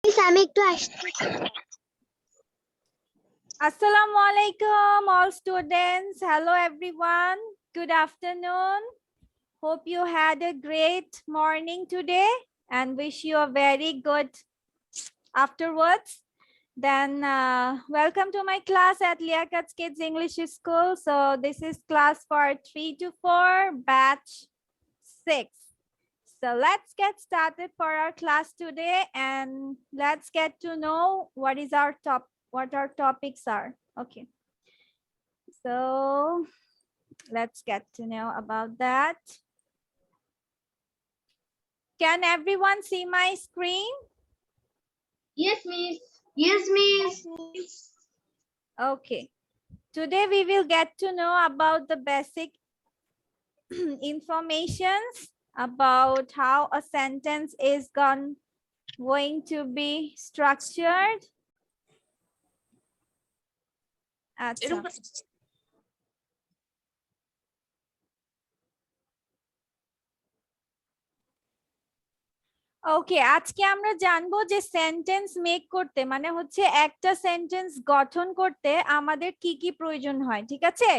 আমি একটু আসছি। Assalamu alaikum all students. Hello everyone. Good afternoon. Hope you had a great morning today and wish you a very good afterwards. Then welcome to my class at Liakat's Kids English School. So this is class for 3 to 4 batch 6. So let's get started for our class today and let's get to know what our topics are. Okay. So let's get to know about that. Can everyone see my screen? Yes, miss. Yes, miss. Okay. Today we will get to know about the basic informations about how a sentence is going to be structured. ওকে, আজকে আমরা জানবো যে sentence make করতে মানে হচ্ছে একটা sentence গঠন করতে আমাদের কি কি প্রয়োজন হয়, ঠিক আছে?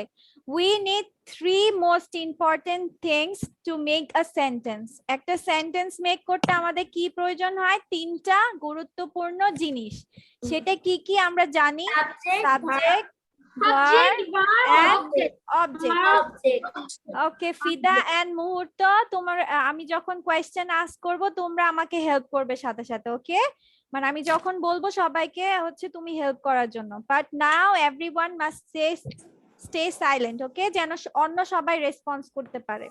We need 3 most important things to make a sentence. একটা সেন্টেন্স মেক করতে আমাদের কি প্রয়োজন হয়? 3টা গুরুত্বপূর্ণ জিনিস। সেটা কি কি আমরা জানি? Subject, verb and object. Okay, Fida and মুহূর্ত, তোমার আমি যখন কোয়েশ্চেন আস্ক করব তোমরা আমাকে হেল্প করবে সাথে সাথে, ওকে? মানে আমি যখন বলবো সবাইকে হচ্ছে তুমি হেল্প করার জন্য। But now everyone must stay silent, okay? যেন অন্য সবাই রেসপন্স করতে পারে।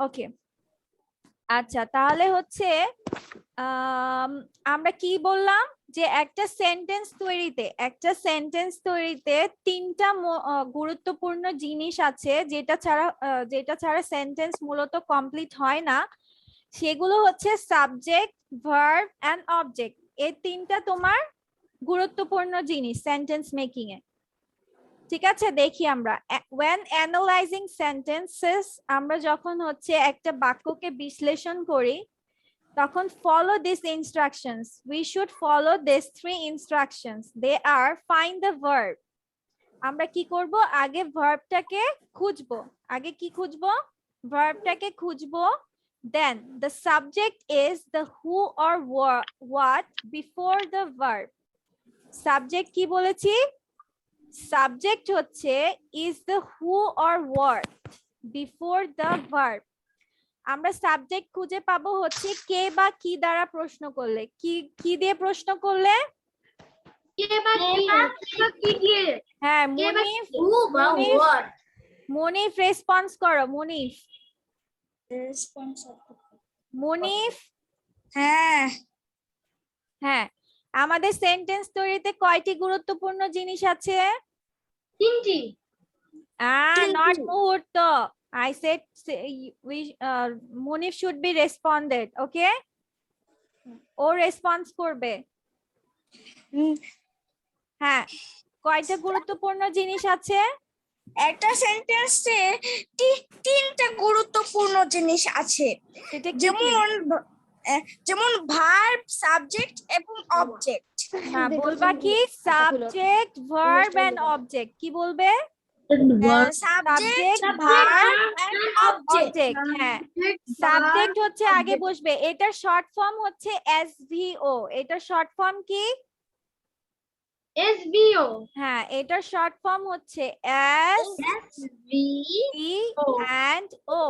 ওকে, আচ্ছা তাহলে হচ্ছে আমরা কি বললাম যে একটা সেন্টেন্স তৈরিতে 3টা গুরুত্বপূর্ণ জিনিস আছে যেটা ছাড়া সেন্টেন্স মূলত কমপ্লিট হয় না। সেগুলো হচ্ছে সাবজেক্ট, ভার্ব এন্ড অবজেক্ট। এই 3টা তোমার গুরুত্বপূর্ণ জিনিস সেন্টেন্স মেকিং এ, ঠিক আছে? দেখি আমরা when analyzing sentences, আমরা যখন হচ্ছে একটা বাক্যকে বিশ্লেষণ করি তখন follow these instructions. We should follow these 3 instructions. They are: find the verb. আমরা কি করব? আগে ভার্বটাকে খুঁজবো। আগে কি খুঁজবো? ভার্বটাকে খুঁজবো। Then the subject is the who or what before the verb. Subject কি বলেছি? Subject হচ্ছে is the who or what before the verb. আমরা সাবজেক্ট খুঁজে পাবো হচ্ছে কে বা কি দ্বারা প্রশ্ন করলে। কি দিয়ে প্রশ্ন করলে? হ্যাঁ, মুনিফ রেসপন্স করো। মুনিফ হ্যাঁ হ্যাঁ, আমাদের সেন্টেন্স তৈরিতে কয়টি গুরুত্বপূর্ণ জিনিস আছে? 3টি। নট মুহূর্ত। I said Munif should be responded, okay? ও রেসপন্স করবে। হ্যাঁ, কয়টা গুরুত্বপূর্ণ জিনিস আছে? একটা সেন্টেন্সে 3টা গুরুত্বপূর্ণ জিনিস আছে, যেমন ভার্ব, সাবজেক্ট এবং অবজেক্ট। হ্যাঁ, বলবা কি? Subject, verb and object. কি বলবে? Subject, verb and object. হ্যাঁ, সাবজেক্ট হচ্ছে আগে বসবে। এটার শর্ট ফর্ম হচ্ছে এসভিও। এটার শর্ট ফর্ম কি? এসভিও। হ্যাঁ, এটার শর্ট ফর্ম হচ্ছে S V and O.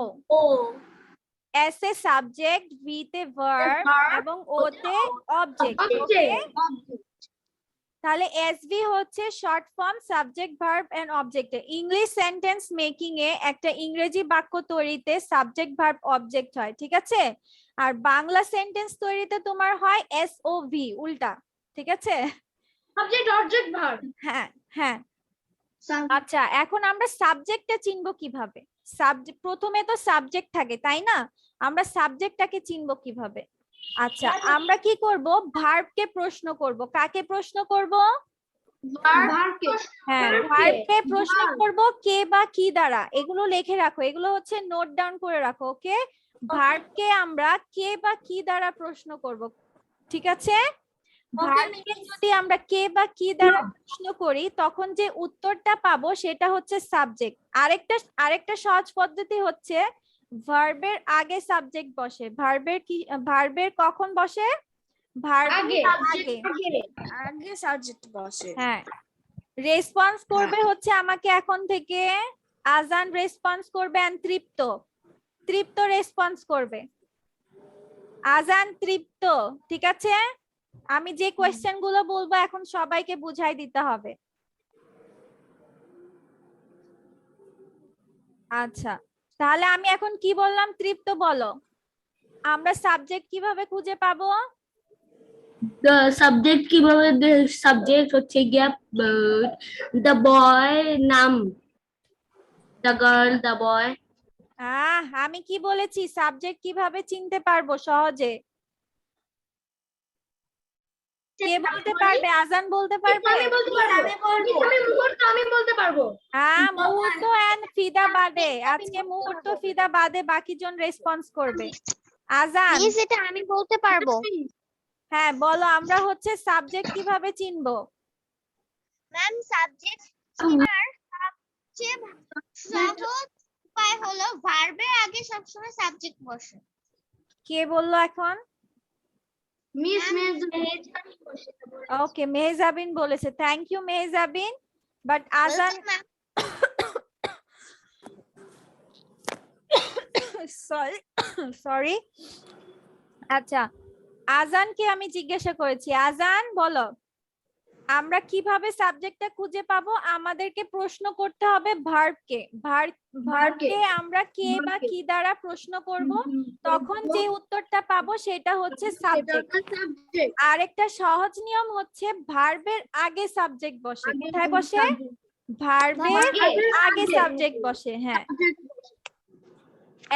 S এ সাবজেক্ট, ভি তে ভার্ব এবং ও তে অবজেক্ট, ওকে? তাহলে এসভি হচ্ছে short form subject, verb and object. English sentence making এ একটা ইংরেজি বাক্য তৈরিতে সাবজেক্ট, ভার্ব, অবজেক্ট হয়, ঠিক আছে? আর বাংলা সেন্টেন্স তৈরিতে তোমার হয় এসওভি, উল্টা, ঠিক আছে? Subject, object, verb. হ্যাঁ হ্যাঁ। আচ্ছা, এখন আমরা সাবজেক্টটা চিনবো কিভাবে? প্রথমে তো সাবজেক্ট থাকে, তাই না? আমরা সাবজেক্টটাকে চিনবো কিভাবে? আচ্ছা, আমরা কি করব? ভার্বকে প্রশ্ন করব। কাকে প্রশ্ন করব? হ্যাঁ, ভার্বকে প্রশ্ন করব কে বা কি দ্বারা। এগুলো লিখে রাখো, এগুলো হচ্ছে নোট ডাউন করে রাখো, ওকে? ভার্বকে আমরা কে বা কি দ্বারা প্রশ্ন করব, ঠিক আছে? ভার্বকে যদি আমরা কে বা কি দ্বারা প্রশ্ন করি তখন যে উত্তরটা পাবো সেটা হচ্ছে সাবজেক্ট। আরেকটা সহজ পদ্ধতি হচ্ছে ভার্বের আগে সাবজেক্ট বসে। ভার্বের কখন বসে? ভার্বের আগে। আগে সাবজেক্ট বসে। হ্যাঁ, রেসপন্স করবে হচ্ছে আমাকে এখন থেকে আজান রেসপন্স করবে and তৃপ্ত রেসপন্স করবে। আজান তৃপ্ত, ঠিক আছে? আমি যে কোয়েশ্চেন গুলো বলবো এখন সবাইকে বুঝাই দিতে হবে। আচ্ছা, তাহলে আমি এখন কি বললাম? তৃপ্ত বলো। আমরা সাবজেক্ট কিভাবে খুঁজে পাবো? সাবজেক্ট কিভাবে? সাবজেক্ট হচ্ছে গিয়া দ্য বয় নাম, দ্য গার্ল, দ্য বয়। আমি কি বলেছি? সাবজেক্ট কিভাবে চিনতে পারবো সহজে? কে বলতে পারবে? আজান বলতে পারবে? আমি বলতে পারবো। হ্যাঁ, মুহূর্ত এন্ড ফিদা বাদে। আজকে মুহূর্ত ফিদা বাদে বাকিজন রেসপন্স করবে। আজান, এটা আমি বলতে পারবো। হ্যাঁ বলো, আমরা হচ্ছে সাবজেক্ট কিভাবে চিনবো? ম্যাম, সাবজেক্ট চেনার সবচেয়ে সহজ উপায় হলো ভার্বের আগে সবসময় সাবজেক্ট বসে। কে বললো এখন? মিস ওকে, মেহজাবিন বলেছে। Thank you Mehjabin. But Azan sorry sorry. আচ্ছা, আজানকে আমি জিজ্ঞাসা করেছি, আজান বলো আমরা কিভাবে সাবজেক্টটা খুঁজে পাবো? আমাদেরকে প্রশ্ন করতে হবে ভার্বকে। ভার্বকে আমরা কে বা কি দ্বারা প্রশ্ন করব, তখন যে উত্তরটা পাবো সেটা হচ্ছে সাবজেক্ট। আরেকটা সহজ নিয়ম হচ্ছে ভার্বের আগে সাবজেক্ট বসে। কোথায় বসে? ভার্বের আগে সাবজেক্ট বসে। হ্যাঁ,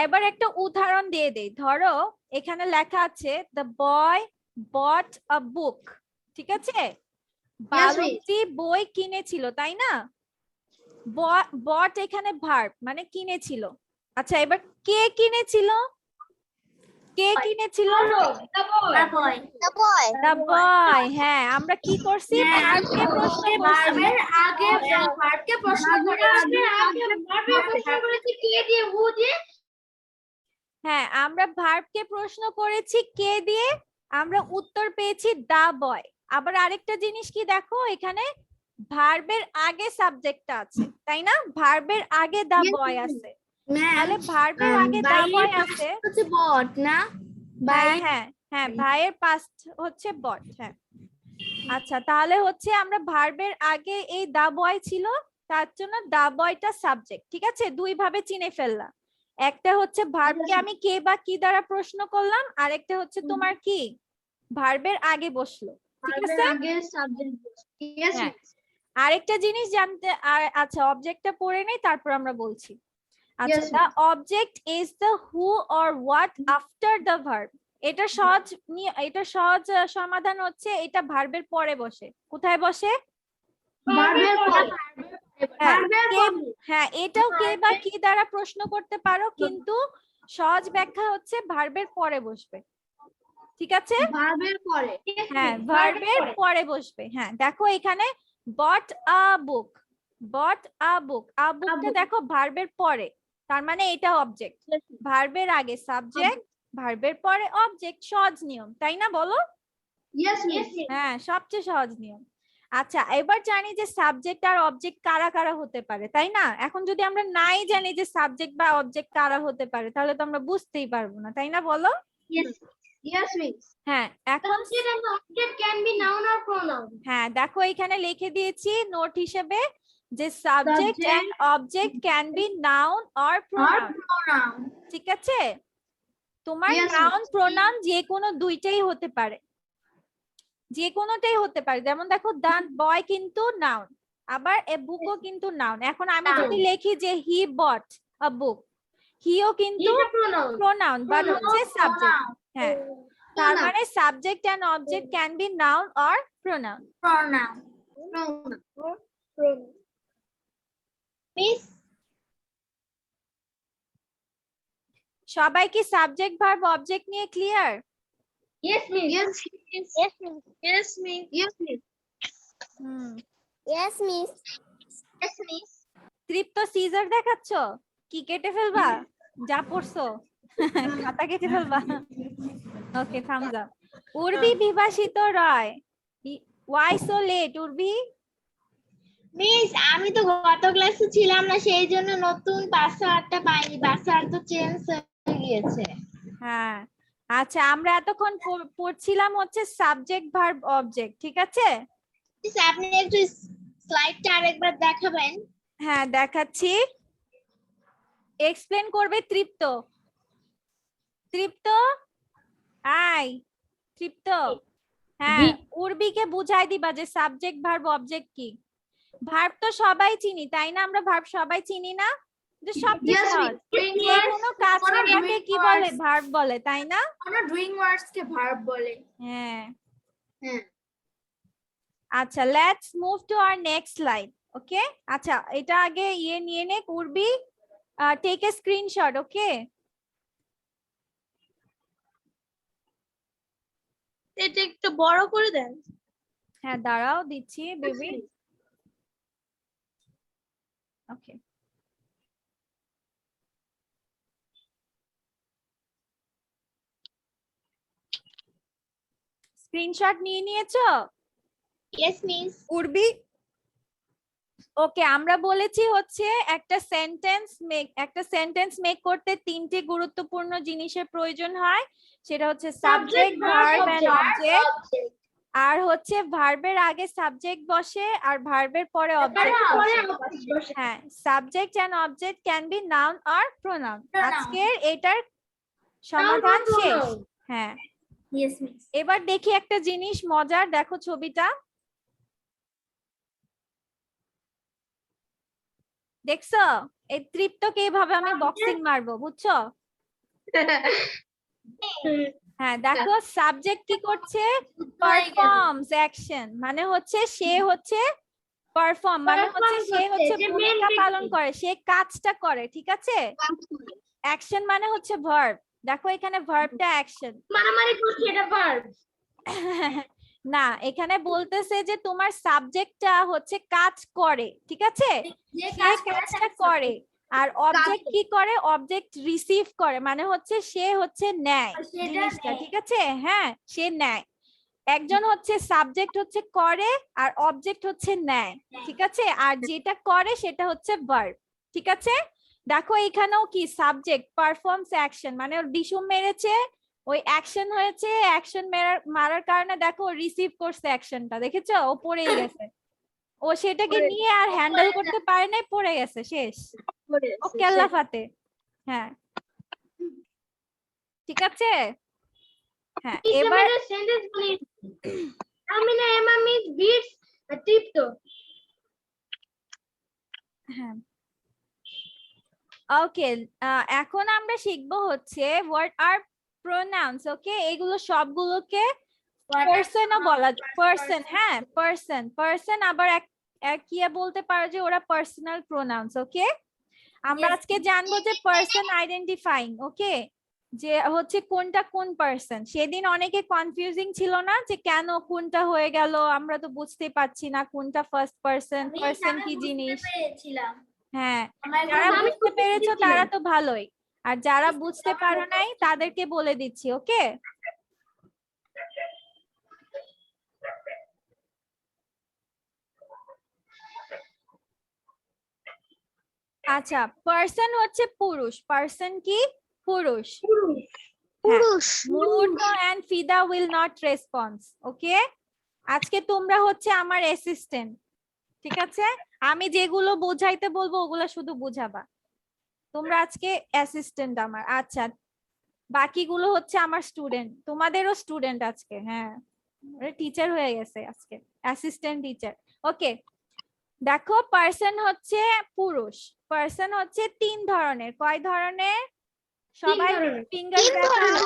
এবার একটা উদাহরণ দিয়ে দেই। ধরো এখানে লেখা আছে দ্য বয় বট আ বুক, ঠিক আছে? বালকটি বই কিনেছিল, তাই না? বট এখানে ভার্ব, মানে কিনেছিল। আচ্ছা, এবার কে কিনেছিল? কে কিনেছিল? The boy. হ্যাঁ, আমরা কি করছি? ভার্বকে প্রশ্ন করছি। হ্যাঁ, আমরা ভার্বকে প্রশ্ন করেছি কে দিয়ে, আমরা উত্তর পেয়েছি দা বয়। আবার আরেকটা জিনিস কি দেখো, এখানে ভার্বের আগে সাবজেক্টটা আছে, তাই না? ভার্বের আগে দা বয় আছে। তাহলে ভার্বের আগে দা বয় আছে হচ্ছে বট না? হ্যাঁ হ্যাঁ হ্যাঁ, ভাইয়ের পাস্ট হচ্ছে বট। হ্যাঁ, আচ্ছা, তাহলে হচ্ছে আমরা ভার্বের আগে এই দা বয় ছিল, তার জন্য দা বয়টা সাবজেক্ট। ঠিক আছে, দুই ভাবে চিনে ফেললাম। একটা হচ্ছে ভার্বকে আমি কে বা কি দ্বারা প্রশ্ন করলাম, আর একটা হচ্ছে তোমার কি ভার্বের আগে বসলো। ঠিক আছে, হ্যাঁ। আরেকটা জিনিস জানতে, আচ্ছা অবজেক্টটা পড়ে নেই তারপর আমরা বলছি। আচ্ছা, the object is the who or what after the verb. এটা সহজ সমাধান হচ্ছে, এটা ভার্বের পরে বসে। কোথায় বসে? হ্যাঁ, এটাও কে বা কি দ্বারা প্রশ্ন করতে পারো, কিন্তু সহজ ব্যাখ্যা হচ্ছে ভার্বের পরে বসবে। ঠিক আছে, হ্যাঁ ভার্বের পরে বসবে। হ্যাঁ, দেখো এখানে বট আ বুক, বট আ বুক, আ বুকটা দেখো ভার্বের পরে, তার মানে এটা অবজেক্ট। ভার্বের আগে সাবজেক্ট, ভার্বের পরে অবজেক্ট। সহজ নিয়ম, তাই না? বলো। হ্যাঁ, সবচেয়ে সহজ নিয়ম। আচ্ছা, এবার জানি যে সাবজেক্ট আর অবজেক্ট কারা কারা হতে পারে, তাই না? এখন যদি আমরা নাই জানি যে সাবজেক্ট বা অবজেক্ট কারা হতে পারে, তাহলে তো আমরা বুঝতেই পারবো না, তাই না? বলো। হ্যাঁ, এখন হ্যাঁ দেখো এখানে লিখে দিয়েছি নোট হিসেবে যে subject and object can be noun or pronoun. ঠিক আছে, তোমার নাউন প্রোনাউন যে কোনো দুইটাই হতে পারে, যে কোনোটাই হতে পারে। যেমন দেখো দা বয় কিন্তু নাউন, আবার এ বুকও কিন্তু নাউন। এখন আমি যদি লিখি যে হি বট আ বুক, হিও কিন্তু প্রোনাউন বাট হচ্ছে সাবজেক্ট। হ্যাঁ, তার মানে subject and object can be noun or pronoun. সবাই কি সাবজেক্ট ভার্ব অবজেক্ট নিয়ে clear? Yes, miss. Yes, miss. Yes, miss. Yes, miss. Yes, miss. Hmm Yes, miss. Yes, miss. Tripta scissor দেখাচ্ছ কি কেটে ফেলবা যা পড়ছো খাতা কেটে ফেলবা ওকে থামস আপ উর্বি বিভাষিত Roy why so late Urbi miss আমি তো গত ক্লাসে ছিলাম না সেই জন্য নতুন পাসওয়ার্ডটা পাইনি পাসওয়ার্ড তো চেঞ্জ হয়ে গিয়েছে হ্যাঁ আচ্ছা আমরা এতক্ষণ পড়ছিলাম হচ্ছে সাবজেক্ট ভার্ব অবজেক্ট ঠিক আছে মিস আপনি একটু স্লাইডটা আরেকবার দেখাবেন হ্যাঁ দেখাচ্ছি এক্সপ্লেন করবে তৃপ্ত তৃপ্ত আই তৃপ্ত হ্যাঁ উর্বিকে বুঝাই দিবা যে সাবজেক্ট ভার্ব অবজেক্ট কি ভার্ব তো সবাই চিনি তাই না আমরা ভার্ব সবাই চিনি না যে সবচেয়ে সহজ যে কোনো কাজ করাকে কি বলে ভার্ব বলে তাই না আমরা ডুইং ওয়ার্ডস কে ভার্ব বলে হ্যাঁ হ্যাঁ আচ্ছা let's move to our next slide okay আচ্ছা এটা আগে নিয়ে নে Urbi take a screenshot okay এটা একটু বড় করে দেন হ্যাঁ দাঁড়াও দিচ্ছি বেবি ওকে স্ক্রিনশট নিয়ে নিয়েছো ইয়েস মিস উর্বি ওকে আমরা বলেছি হচ্ছে একটা সেন্টেন্স মেক করতে তিনটে গুরুত্বপূর্ণ জিনিসের প্রয়োজন হয় সেটা হচ্ছে সাবজেক্ট ভার্ব এন্ড অবজেক্ট আর হচ্ছে ভার্বের আগে সাবজেক্ট বসে আর ভার্বের পরে অবজেক্ট বসে হ্যাঁ subject and object can be noun or pronoun আজকের এটার সমাধান শেষ হ্যাঁ ইয়েস মিস এবার দেখি একটা জিনিস মজার দেখো ছবিটা দেখছো এই তৃপ্তকে এইভাবে আমি বক্সিং মারবো বুঝছো হ্যাঁ দেখো সাবজেক্ট কি করছে পারফর্মস অ্যাকশন মানে হচ্ছে সে হচ্ছে পারফর্ম মানে হচ্ছে সে হচ্ছে ভূমিকা পালন করে সে কাজটা করে ঠিক আছে অ্যাকশন মানে হচ্ছে ভার্ব দেখো এখানে ভার্বটা অ্যাকশন মারামারি করছে এটা ভার্ব না এখানে বলতেছে যে তোমার সাবজেক্টটা হচ্ছে কাজ করে ঠিক আছে সে কাজটা করে আর অবজেক্ট কি করে অবজেক্ট রিসিভ করে মানে হচ্ছে সে হচ্ছে নেয় জিনিসটা ঠিক আছে হ্যাঁ সে নেয় একজন হচ্ছে সাবজেক্ট হচ্ছে করে আর অবজেক্ট হচ্ছে নেয় ঠিক আছে আর যেটা করে সেটা হচ্ছে ভার্ব ঠিক আছে দেখো এখানেও কি সাবজেক্ট পারফর্মস অ্যাকশন মানে ওর ডিসুম মেরেছে ওই অ্যাকশন হয়েছে অ্যাকশন মারার কারণে দেখো রিসিভ করছে অ্যাকশনটা দেখেছো ও পড়েই গেছে ও সেটাকে নিয়ে আর হ্যান্ডেল করতে পারে নাই পড়ে গেছে শেষ ও কেল্লা ফাতে হ্যাঁ ঠিক আছে হ্যাঁ এবার সেন্টেন্স বলি আমি না এমা মিস বিটস তৃপ্ত হ্যাঁ ওকে এখন আমরা শিখবো হচ্ছে হোয়াট আর প্রোনাউন্স ওকে এগুলো সবগুলোকে পার্সনও বলা পার্সন হ্যাঁ পার্সন আবার কি বলতে পারো যে ওরা পার্সোনাল প্রোনাউন্স ওকে আমরা আজকে জানবো যে পার্সন আইডেন্টিফাইং ওকে যে হচ্ছে কোনটা কোন পার্সন সেদিন অনেকে কনফিউজিং ছিল না যে কেন কোনটা হয়ে গেল আমরা তো বুঝতে পারছি না কোনটা ফার্স্ট পার্সন কি জিনিস হ্যাঁ যারা বুঝতে পেরেছো তারা তো ভালোই আর যারা বুঝতে পারো নাই তাদেরকে বলে দিচ্ছি ওকে আচ্ছা পার্সন হচ্ছে পুরুষ পার্সন কি পুরুষ মুর্নো and Fida will not response okay আজকে তোমরা হচ্ছে আমার অ্যাসিস্ট্যান্ট ঠিক আছে আমি যেগুলো বোঝাইতে বলবো ওগুলো শুধু বুঝাবা তোমরা আজকে অ্যাসিস্ট্যান্ট আমার আচ্ছা বাকিগুলো হচ্ছে আমার স্টুডেন্ট তোমাদেরও স্টুডেন্ট আজকে হ্যাঁ টিচার হয়ে গেছে আজকে অ্যাসিস্ট্যান্ট টিচার ওকে দেখো পার্সন হচ্ছে পুরুষ পার্সন হচ্ছে তিন ধরনের কয় ধরনের সবাই ফিঙ্গার দেখাও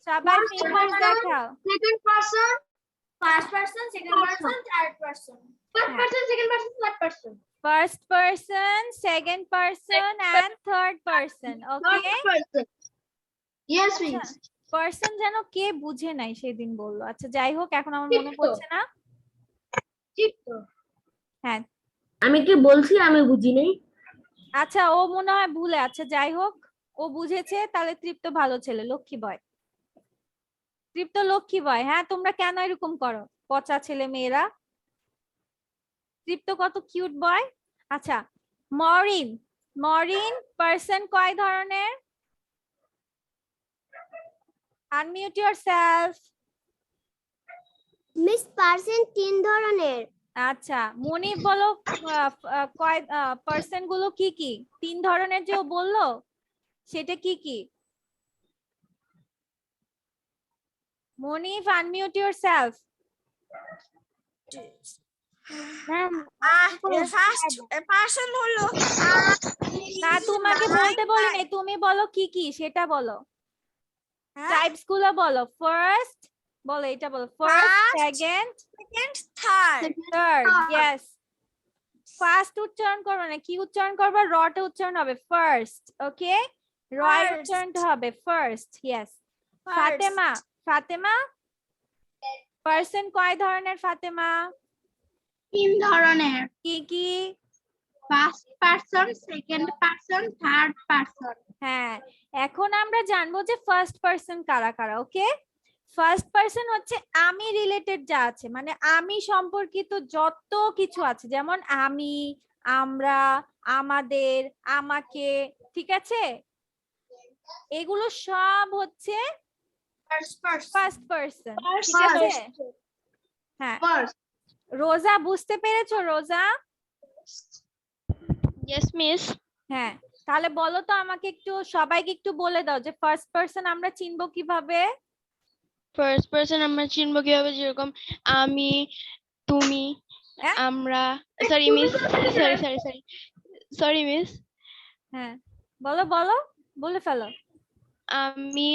সবাই ফিঙ্গার দেখাও second person first person second person third person first person second person third person first person second person and third person okay Yes, miss. Person যেন কে বুঝে নাই সেদিন বললো। আচ্ছা যাই হোক, এখন আমার মনে চিত্ত। পড়ছে না। চিত্ত। হ্যাঁ আমি কি বলছি আমি বুঝি নাই? আচ্ছা, ও মনে হয় ভুলে। আচ্ছা যাই হোক, ও বুঝেছে, তাহলে তৃপ্ত ভালো ছেলে, লক্ষ্মী বয়। তৃপ্ত লক্ষ্মী বয়। হ্যাঁ, তোমরা কেন এরকম করো পচা ছেলে মেয়েরা? তৃপ্ত কত কিউট বয়। আচ্ছা, মরিন। মরিন পার্সন কয় ধরনের? Unmute yourself. মিস পার্সন 3 ধরনের। আচ্ছা, মনিব বলো কয় পার্সন গুলো কি কি? 3 ধরনের যে ও বললো, সেটা কি কি? মনিব, আনমিউট ইয়োরসেলফ। ফার্স্ট পার্সন হলো না, তোমাকে বলতে বলি নাই, তুমি বলো কি কি সেটা বলো। টাইপস গুলো বলো। ফার্স্ট বলো, এটা বলো। First, First, second, second, third. Third. Yes. First উচ্চারণ করবে না, কি উচ্চারণ করবে? রটা উচ্চারণ হবে ফার্স্ট। ওকে, রয় First. উচ্চারণটা হবে first. Yes. First. Fatema. Fatema person কয় ধরনের ফাতেমা? 3 ধরনের। কি কি? First person, second person, third person. হ্যাঁ, এখন আমরা জানবো যে ফার্স্ট পার্সন কারা কারা। ওকে, ফার্স্ট পার্সন হচ্ছে আমি রিলেটেড যা আছে, মানে আমি সম্পর্কিত যত কিছু আছে, যেমন আমি, আমরা, আমাদের, আমাকে, ঠিক আছে? এগুলো সব হচ্ছে ফার্স্ট পার্সন, ঠিক আছে? হ্যাঁ, রোজা বুঝতে পেরেছো? রোজা, Yes, miss. হ্যাঁ, তাহলে বলো তো আমাকে একটু, সবাইকে একটু বলে দাও যে ফার্স্ট পার্সন আমরা চিনবো কিভাবে? First person আমরা চিনবো কিভাবে? যেরকম আমি, তুমি, হ্যাঁ? আমরা, sorry miss, sorry miss, হ্যাঁ, বলো বলো, বলে ফেলো। আমি,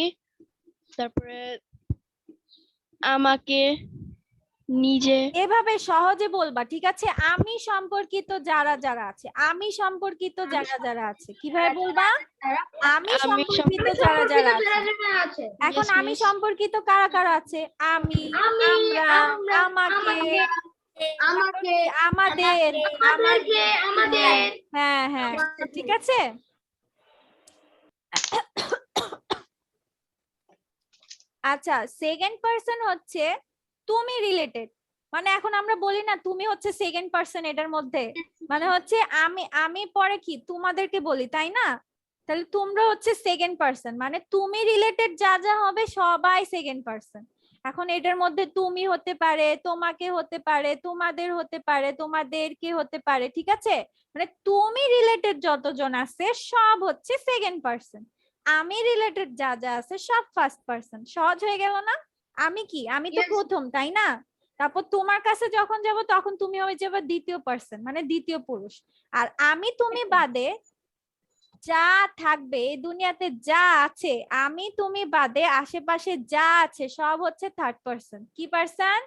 তারপরে আমাকে, নিজে। এভাবে সহজে বলবা, ঠিক আছে? আমি সম্পর্কিত যারা যারা আছে, আমি সম্পর্কিত যারা যারা আছে, কিভাবে বলবা? আমি সম্পর্কিত যারা যারা আছে। এখন Yes, আমি miss. সম্পর্কিত কারা কারা আছে? আমি, আমরা, আমাকে, আমাকে, আমাদের, আমাদের। হ্যাঁ হ্যাঁ, ঠিক আছে। আচ্ছা, সেকেন্ড পার্সন হচ্ছে তুমি রিলেটেড, মানে এখন আমরা বলি না তুমি হচ্ছে সেকেন্ড পার্সন এটার মধ্যে, মানে হচ্ছে আমি পরে কি তোমাদেরকে বলি, তাই না? তাহলে তোমরা হচ্ছে সেকেন্ড পার্সন, মানে তুমি রিলেটেড যা যা হবে সবাই সেকেন্ড পার্সন। এখন এটার মধ্যে তুমি হতে পারে, তোমাকে হতে পারে, তোমাদের হতে পারে, তোমাদেরকে হতে পারে, ঠিক আছে? মানে তুমি রিলেটেড যতজন আছে সব হচ্ছে সেকেন্ড পার্সন। আমি রিলেটেড যা যা আছে সব ফার্স্ট পার্সন। সহজ হয়ে গেল না? আমি কি, আমি তো প্রথম, তাই না? তারপর তোমার কাছে যখন যাব তখন তুমি হয়ে যাবে দ্বিতীয় পার্সন, মানে দ্বিতীয় পুরুষ। আর আমি তুমি বাদে যা থাকবে এই দুনিয়াতে, যা আছে, আমি তুমি বাদে আশেপাশে যা আছে সব হচ্ছে থার্ড পার্সন। কি পার্সন?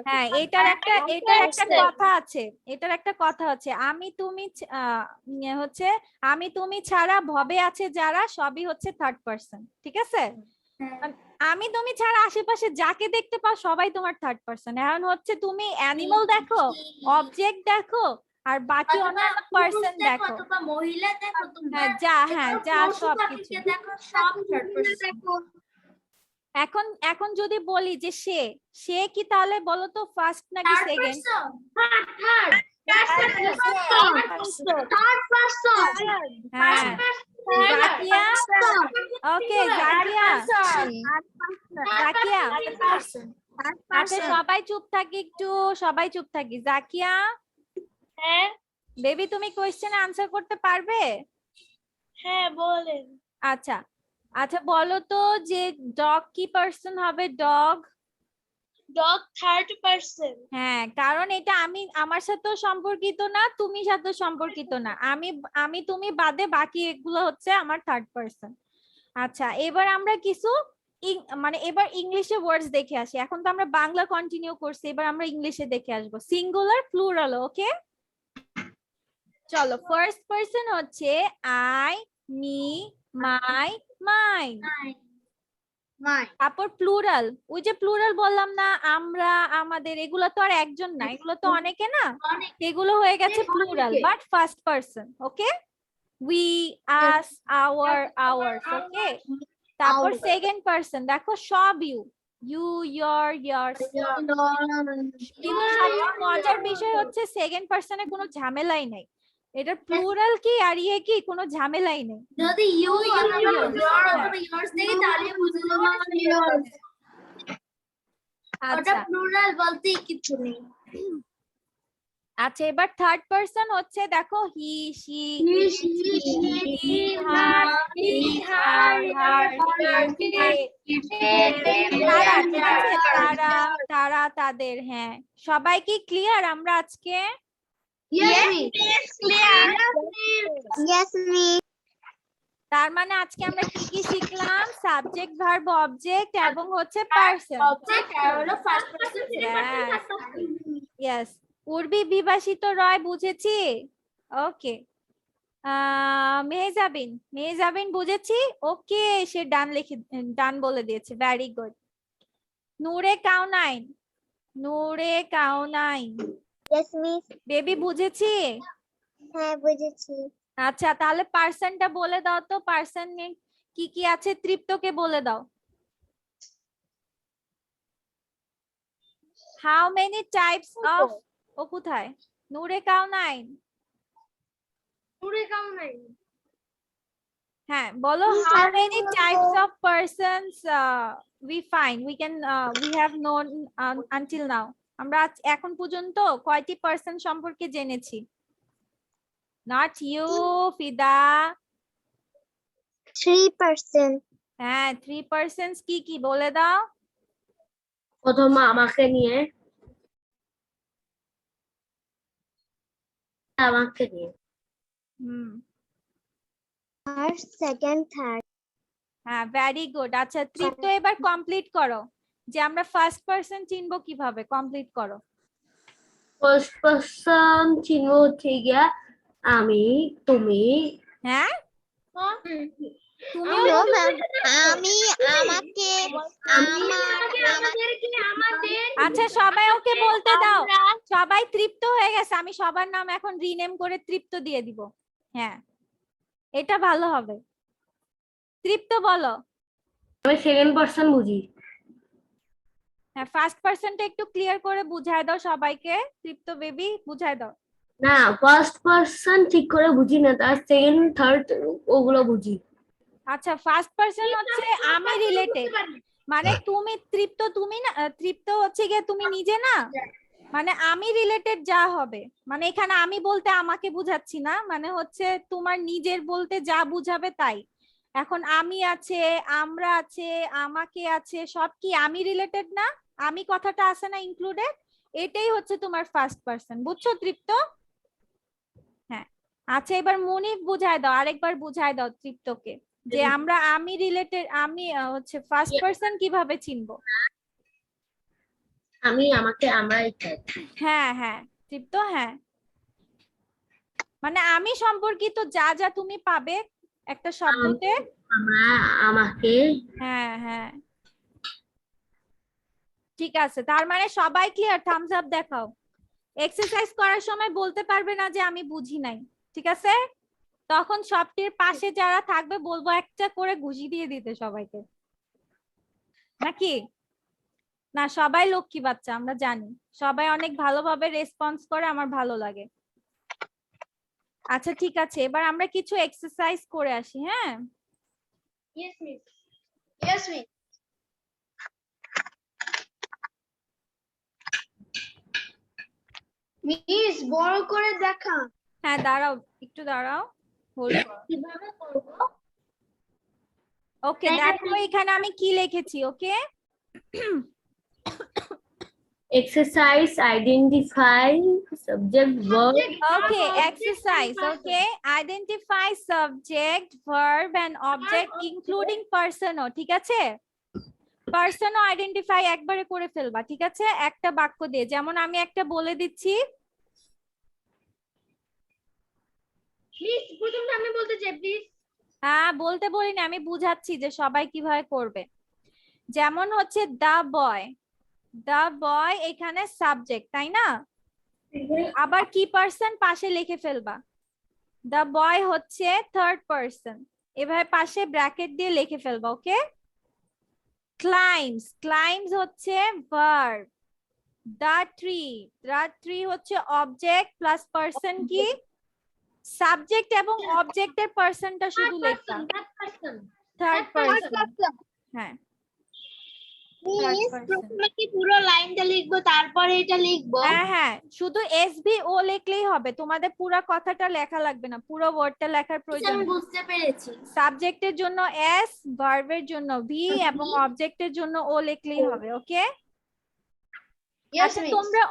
হ্যাঁ, এটার একটা কথা আছে, এটার একটা কথা আছে, আমি তুমি হচ্ছে আমি তুমি ছাড়া ভবে আছে যারা, সবই হচ্ছে থার্ড পার্সন, ঠিক আছে? আমি তুমি ছাড়া আশেপাশে যাকে দেখতে পাও সবাই তোমার থার্ড পার্সন। এখন হচ্ছে তুমি অ্যানিমাল দেখো, অবজেক্ট দেখো, আর বাকি অন্যান্য পার্সন দেখো, মহিলা দেখো, হ্যাঁ যা সবকিছু দেখো, সব থার্ড পারসন। এখন যদি বলি যে সে কি, তাহলে বলো তো ফার্স্ট নাকি সেকেন্ড? হ্যাঁ, জাকিয়া। ওকে জাকিয়া, জাকিয়া। আচ্ছা সবাই চুপ থাকি একটু, সবাই চুপ থাকি। জাকিয়া, হ্যাঁ বেবি তুমি কোয়েশ্চেনে আনসার করতে পারবে? হ্যাঁ বলেন। আচ্ছা আচ্ছা, বলো তো যে ডগ কি পার্সন হবে? Dog, dog third person. হ্যাঁ, কারণ এটা আমি আমার সাথেও সম্পর্কিত না, তুমি সাথেও সম্পর্কিত না, আমি তুমি বাদে বাকি এগুলো হচ্ছে আমার থার্ড পার্সন। আচ্ছা, এবার আমরা কিছু মানে এবার ইংলিশে ওয়ার্ডস দেখে আসি। এখন তো আমরা বাংলা কন্টিনিউ করছি, এবার আমরা ইংলিশে দেখে আসবো সিঙ্গুলার প্লুরাল। ওকে, চলো। ফার্স্ট পার্সন হচ্ছে I, me, my, mine. My তারপর প্লুরাল, ওই যে প্লুরাল বললাম না আমরা, আমাদের, এগুলো তো আর একজন না, এগুলো তো অনেকে না, এগুলো হয়ে গেছে plural but first person. Okay, we, us, our, ours. Okay, তারপর সেকেন্ড পারসন দেখো সব ইউ, ইউ, ইয়োর, ইয়ার্স। কিন্তু সবচেয়ে মজার বিষয় হচ্ছে সেকেন্ড পারসনে কোনো ঝামেলাই নাই, এটা প্লুরাল কি আর ইয়ে কি, কোনো ঝামেলাই নেই। যদি ইউ অথবা yours, your হ্যাঁ। অথবা yours দেখি তাহলে বুঝে যাবো ওটা আচ্ছা প্লুরাল বলতে কিছু নেই। আচ্ছা, এবার থার্ড পারসন হচ্ছে দেখো হি, শি, He, she, হি, হার, ইট, হার, হার, তারা, ঠিক আছে, তারা, তারা, তাদের। হ্যাঁ, সবাই কি ক্লিয়ার আমরা আজকে? Yes, miss. তার মানে আজকে আমরা কি কি শিখলাম? সাবজেক্ট, ভার্ব, অবজেক্ট এবং হচ্ছে পারসন। অবজেক্ট আর হলো ফার্স্ট পারসন ইয়েস, উর্বি, বিভাষিত, রয়, বুঝেছি। ওকে, মেহজাবিন, মেহজাবিন বুঝেছি। ওকে, সে ডান লিখে, ডান বলে দিয়েছে, ভেরি গুড। নূরে কাউনাইন, নূরে কাউনাইন, Yes, miss. বেবি বুঝেছি। হ্যাঁ বুঝেছি। আচ্ছা, তাহলে পার্সনটা বলে দাও তো, পার্সন কি কি আছে? তৃপ্তকে বলে দাও। হাউ মেনি টাইপস অফ, ও কোথায়? নূরে কাউনাইন, হ্যাঁ বলো। How many types of persons we find, we have known until now, আমরা এখন পর্যন্ত কয়টি পার্সন সম্পর্কে জেনেছি? নট ইউ, ফিদা। 3%. হ্যাঁ, 3 পার্সনস কি কি বলে দাও। প্রথম আমাকে নিয়ে, আমাকে নিয়ে হুম, আর সেকেন্ড থার্ড। হ্যাঁ, ভেরি গুড। আচ্ছা তৃপ্ত, এবার কমপ্লিট করো যে আমরা ফার্স্ট পার্সন চিনবো কিভাবে, কমপ্লিট করো। ফার্স্ট পারসন চিহ্ন হচ্ছে গিয়া আমি, তুমি। হ্যাঁ, তুমিও No, ma'am. আমি, আমাকে, আচ্ছা সবাই ওকে বলতে দাও, সবাই তৃপ্ত হয়ে গেছে, আমি সবার নাম এখন রিনেম করে তৃপ্ত দিয়ে দিব। হ্যাঁ, এটা ভালো হবে। তৃপ্ত বলো। আমি সেকেন্ড পারসন বুঝি। হ্যাঁ, ফার্স্ট পার্সনটা একটু ক্লিয়ার করে বুঝায় দাও সবাইকে। তৃপ্ত বেবি বুঝায় দাও। না, ফার্স্ট পারসন ঠিক করে বুঝি না, তার সেকেন্ড থার্ড ওগুলো বুঝি। আচ্ছা, ফার্স্ট পার্সন হচ্ছে আমি রিলেটেড, মানে তুমি তৃপ্ত, তুমি না, তৃপ্ত হচ্ছে গিয়ে তুমি নিজে না, মানে আমি রিলেটেড যা হবে, মানে এখানে আমি বলতে আমাকে বুঝাচ্ছি না, মানে হচ্ছে তোমার নিজের বলতে যা বুঝাবে তাই। এখন আমি আছে, আমরা আছে, আমাকে আছে, সব কি আমি রিলেটেড না? আমি কথাটা আছে না ইনক্লুডেড, এটাই হচ্ছে তোমার ফার্স্ট পার্সন। বুঝছো তৃপ্ত? হ্যাঁ, আচ্ছা এবার মুনিফ বুঝায় দাও, আরেকবার বুঝায় দাও তৃপ্তকে যে আমরা আমি রিলেটেড, আমি হচ্ছে ফার্স্ট পার্সন কিভাবে চিনবো। আমি, আমাকে, আমরা ইত্যাদি। হ্যাঁ হ্যাঁ তৃপ্ত, হ্যাঁ মানে আমি সম্পর্কিত যা যা তুমি পাবে একটা শব্দতে। আমরা, আমাকে। হ্যাঁ হ্যাঁ ঠিক আছে, তার মানে সবাই ক্লিয়ার? থামস আপ দেখাও। এক্সারসাইজ করার সময় বলতে পারবে না যে আমি বুঝি নাই, ঠিক আছে? তখন সবটির পাশে যারা থাকবে বলবো একটা করে ঘুষি দিয়ে দিতে সবাইকে, নাকি? না, সবাই লক্ষ্মী বাচ্চা, আমরা জানি, সবাই অনেক ভালোভাবে রেসপন্স করে, আমার ভালো লাগে। আচ্ছা ঠিক আছে, এবার আমরা কিছু এক্সারসাইজ করে আসি। হ্যাঁ, Yes, miss. Yes, miss. Miss বড় করে দেখা। হ্যাঁ দাঁড়াও, একটু দাঁড়াও, হোল্ড করো। কিভাবে করব? ওকে, দেখো এখানে আমি কি লিখেছি। Okay, exercise, identify subject, verb. Okay, exercise. Okay, identify subject, verb and object including পার্সনও, ঠিক আছে? পার্সনও আইডেন্টিফাই একবারে করে ফেলবা, ঠিক আছে? একটা বাক্য দিয়ে, যেমন আমি একটা বলে দিচ্ছি। মিস প্রথমটা আমি বলতে চাই প্লিজ। বলতে বলিনি, আমি বুঝাচ্ছি যে সবাই কিভাবে করবে। যেমন হচ্ছে দা বয় এখানে সাবজেক্ট, তাই না? আবার কি পার্সন পাশে লিখে ফেলবা, দা বয় হচ্ছে থার্ড পার্সন, এভাবে পাশে ব্র্যাকেট দিয়ে লিখে ফেলবা। ওকে। ক্লাইম্স হচ্ছে ভার্ব। দা ট্রি হচ্ছে অবজেক্ট প্লাস পার্সন কি সাবজেক্ট, এবং অবজেক্টের পার্সনটা শুধু লিখবা থার্ড পার্সন। হ্যাঁ মিস প্রথমে কি পুরো লাইনটা লিখবো তারপরে এটা লিখবো? হ্যাঁ শুধু SVO লিখলেই হবে, তোমাদের পুরো কথাটা লেখা লাগবে না, পুরো ওয়ার্ডটা লেখার প্রয়োজন আমি নেই। বুঝতে পেরেছি। সাবজেক্টের জন্য S, ভার্বের জন্য V এবং অবজেক্টের জন্য O লিখলেই হবে। ওকে। আচ্ছা, তোমরা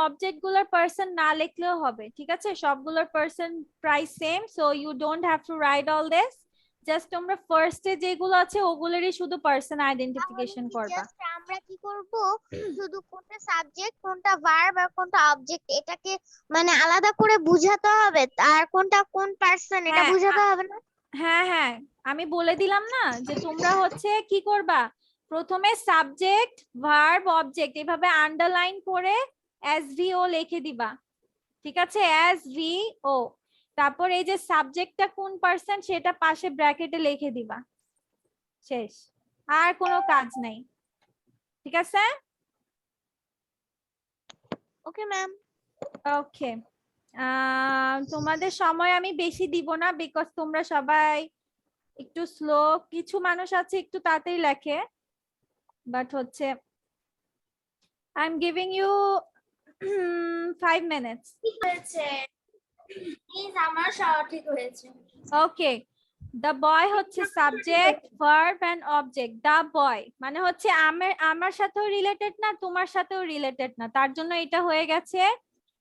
অবজেক্ট গুলার পার্সন না লিখলেও হবে, ঠিক আছে? সবগুলোর পার্সন প্রায় same, so you don't have to write all this. Just তোমরা ফার্স্টে যেগুলো আছে ওগুলোরই শুধু পার্সন আইডেন্টিফিকেশন করবা। জাস্ট আমরা কি করব, শুধু কোনটা সাবজেক্ট কোনটা ভার্ব আর কোনটা অবজেক্ট এটাকে মানে আলাদা করে বুঝাতে হবে, আর কোনটা কোন পার্সন এটা হ্যাঁ, বুঝাতে হবে না? হ্যাঁ আমি বলে দিলাম না যে তোমরা হচ্ছে কি করবা, প্রথমে সাবজেক্ট ভার্ব অবজেক্ট এভাবে আন্ডারলাইন করে SVO লিখে দিবা, ঠিক আছে? SVO, তারপর এই যে সাবজেক্টটা কোন পার্সন সেটা পাশে ব্র্যাকেটে লিখে দিবা, শেষ। আর কোনো কাজ নাই, ঠিক আছে? Okay ma'am. ওকে। তোমাদের সময় আমি বেশি দিব না, বিকজ তোমরা সবাই একটু স্লো, কিছু মানুষ আছে একটু তাড়াতাড়ি লেখে, বাট হচ্ছে I am giving you 5 minutes. ঠিক হয়েছে মিস, আমার সঠিক হয়েছে। ওকে। দ্য বয় হচ্ছে subject verb and object. The boy মানে হচ্ছে আমার সাথেও রিলেটেড না, তোমার সাথেও রিলেটেড না, তার জন্য এটা হয়ে গেছে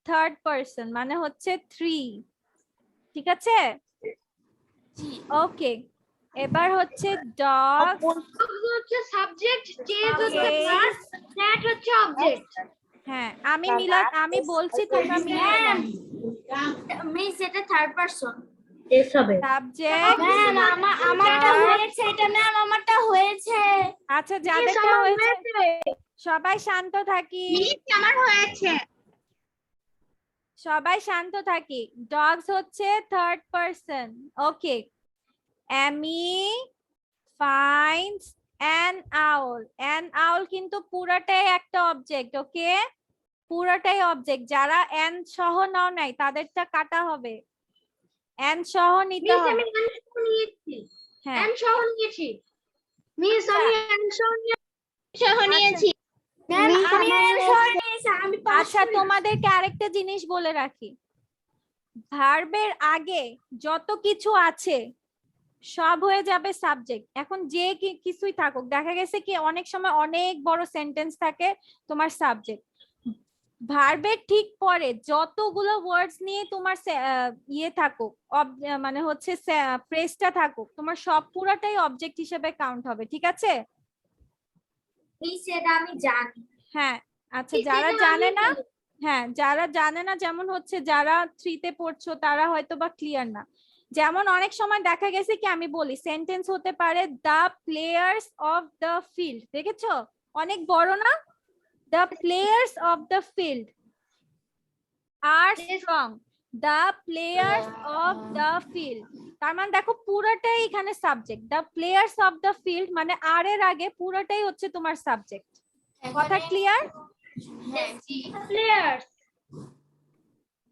থার্ড পার্সন, মানে হচ্ছে 3, ঠিক আছে? ওকে। এবার হচ্ছে ডগ হচ্ছে সাবজেক্ট, চেজ হচ্ছে ভার্ব, দ্যাট হচ্ছে অবজেক্ট। হ্যাঁ আমি বলছি তোমরা মিস এটা থার্ড পারসন এস হবে। সাবজেক্ট ম্যাম আমারটা হয়েছে, এটা ম্যাম আমারটা হয়েছে। আচ্ছা, যাদেরটা হয়েছে সবাই শান্ত থাকি, মিস আমার হয়েছে। সবাই শান্ত থাকি। ডগস হচ্ছে third person. Okay. Amy finds an owl কিন্তু পুরাটাই একটা অবজেক্ট। ওকে, পুরাটাই অবজেক্ট। যারা অ্যান সহ নাও নাই তাদেরটা কাটা হবে, অ্যান সহ নিতে মিস হবে। আমি অ্যানসার নিয়েছি, হ্যাঁ অ্যানসার নিয়েছি মিস, আমি অ্যানসার নিয়েছি। ম্যাম আমি অ্যানসার নিয়েছি, আমি আচ্ছা, তোমাদেরকে আরেকটা জিনিস বলে রাখি, ভার্বের আগে যত কিছু আছে সব হয়ে যাবে সাবজেক্ট। এখন যে কিছুই থাকুক, দেখা গেছে কি অনেক সময় অনেক বড় সেন্টেন্স থাকে তোমার সাবজেক্ট, ভার্বের ঠিক পরে যতগুলো ওয়ার্ডস নিয়ে তোমার ইয়ে থাকুক, মানে হচ্ছে ফ্রেজটা থাকুক, তোমার সব পুরাটাই অবজেক্ট হিসেবে কাউন্ট হবে, ঠিক আছে? মিস এটা আমি জানি। হ্যাঁ। আচ্ছা, যারা জানে না, যারা জানে না, যেমন হচ্ছে যারা 3 তে পড়ছো তারা হয়তো বা ক্লিয়ার না। যেমন অনেক সময় দেখা গেছে কি, আমি বলি সেন্টেন্স হতে পারে the players of the field, দেখেছো? অনেক বড় না? The players of the field are strong, the players of the field. তার মানে দেখো পুরোটাই এখানে subject. The players of the field মানে আর এর আগে পুরোটাই হচ্ছে তোমার সাবজেক্ট। কথা ক্লিয়ার? প্লেয়ার্স।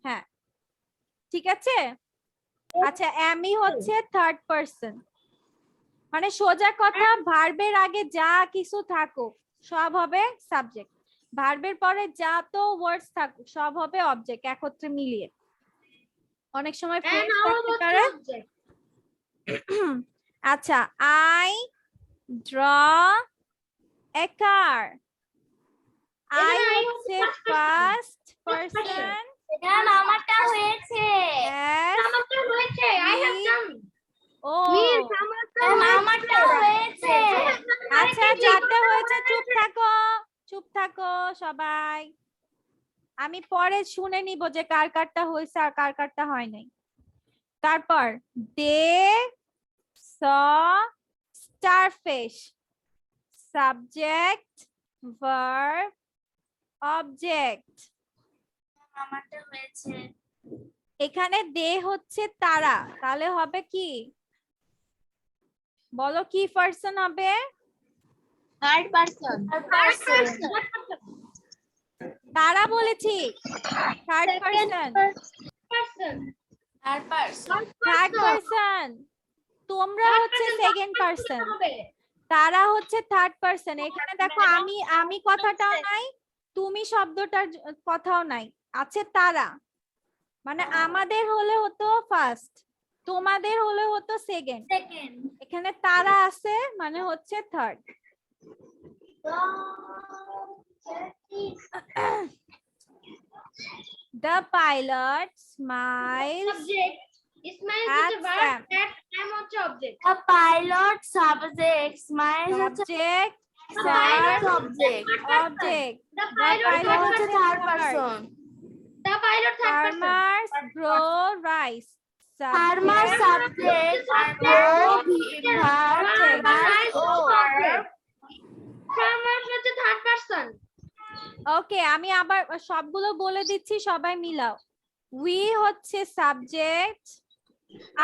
হ্যাঁ, ঠিক আছে। আচ্ছা, অ্যামি হচ্ছে থার্ড পার্সন, মানে সোজা কথা, ভার্বের আগে যা কিছু থাকুক সব হবে সাবজেক্ট, ভার্বের পরে যা তো ওয়ার্ডস থাকুক সব হবে অবজেক্ট একত্রে মিলিয়ে। অনেক সময় ফ্রেজ থাকতে পারে। আচ্ছা, I draw A car, I হচ্ছে ফার্স্ট পার্সন, ম্যাম আমারটা হয়েছে, আমারটা হয়েছে, আই হ্যাভ ডান। ও আমারটা হয়েছে। আচ্ছা, যারটা হয়েছে চুপ থাকো সবাই, আমি পরে শুনে নিব যে কার কারটা হয়েছে আর কার কারটা হয় নাই। তারপর দে saw starfish. Subject, verb, object. আমারটা হয়েছে এখানে দে হচ্ছে তারা, তাহলে হবে কি? বলো কি পার্সন হবে? Third person. তারা বলেছি, থার্ড পার্সন। থার্ড পার্সন, তোমরা হচ্ছে সেকেন্ড পার্সন, তারা হচ্ছে থার্ড পার্সন। এখানে দেখো আমি কথাটাও নাই, তুমি শব্দটার কথাও নাই, আছে তারা। মানে আমাদের হলে হতো ফার্স্ট, তোমাদের হলে হতো সেকেন্ড। এখানে তারা আছে মানে হচ্ছে third. The pilot smiles at Sam. The pilot subject smiles Subject, subject verb, object. object. The pilot হচ্ছে হচ্ছে third third. person. Farmers grow rice. Farmer Subject, subject verb ওকে, আমি আবার সবগুলো বলে দিচ্ছি, সবাই মিলাও। উই হচ্ছে subject,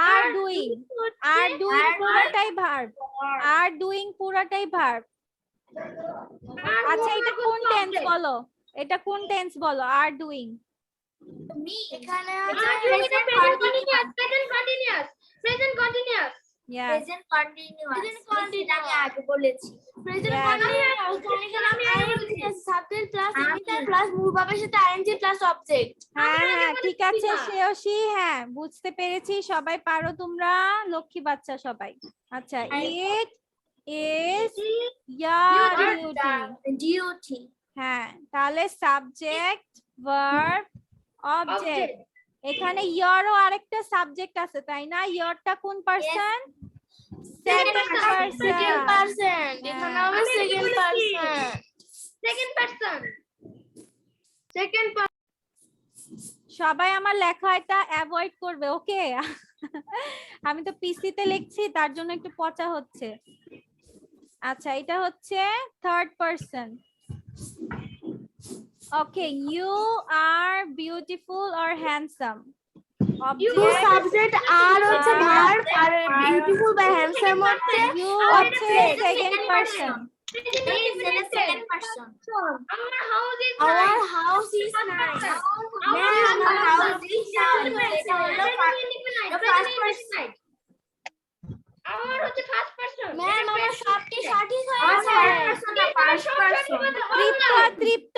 are doing, are doing পুরোটাই ভার্ব, আর ডুইং পুরোটাই ভার্ব। আচ্ছা এটা কোন টেন্স বলো, এটা কোন টেন্স বলো? আর ডুইং এখানে প্রেজেন্ট কন্টিনিউয়াস আমি আগে বলেছি present Yes. Continuous subject plus emitter plus move ভাবের সাথে আইএনজি প্লাস অবজেক্ট হ্যাঁ ঠিক আছে শ্রেয়সী, হ্যাঁ বুঝতে পেরেছি, সবাই পারো তোমরা, লক্ষ্মী বাচ্চা সবাই। আচ্ছা, ইট ইজ ইয়ার ডিউটি হ্যাঁ, তাহলে সাবজেক্ট, ভার্ব, অবজেক্ট। এখানে ইয়ারও আরেকটা সাবজেক্ট আছে তাই না? ইয়ারটা কোন person? Second second person. Person এখানে হবে সেকেন্ড পারসন সবাই আমার লেখা এটা অ্যাভয়েড করবে, ওকে? আমি তো পিসিতে লিখছি তার জন্য একটু পচা হচ্ছে। আচ্ছা, এটা হচ্ছে third person. Okay, you are beautiful or handsome. You subject are হচ্ছে ভার্ব আর বিউটিফুল বা হ্যান্ডসাম হচ্ছে ইউ হচ্ছে second person. Second person our house is nice our house is nice এটা হলো ফার্স্ট পারসন ম্যাম আমার সবটি সঠিক হয়েছে ফার্স্ট পারসন তৃপ্ত,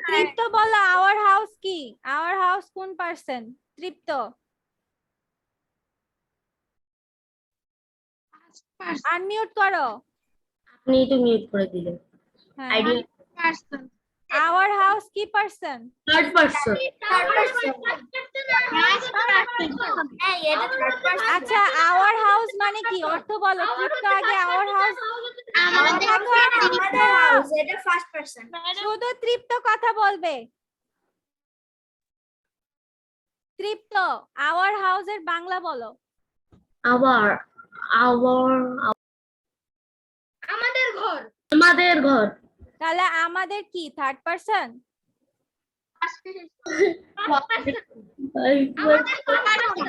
তৃপ্ত বলো আওয়ার হাউস কি? আওয়ার হাউস কোন পার্সন? তৃপ্ত আনমিউট করো। আপনি তো মিউট করে দিলেন আইডিয়া আওয়ার হাউস কি পার্সন? থার্ড পারসন হ্যাঁ এটা থার্ড পারসন আচ্ছা, আওয়ার হাউস মানে কি অর্থ বলো? তৃপ্ত আগে আওয়ার হাউস, আমাদের হাউস এটা ফার্স্ট পারসন শুধু তৃপ্ত কথা বলবে। তৃপ্ত আওয়ার হাউসের বাংলা বলো। our আমাদের ঘর তাহলে আমাদের কি থার্ড পার্সন?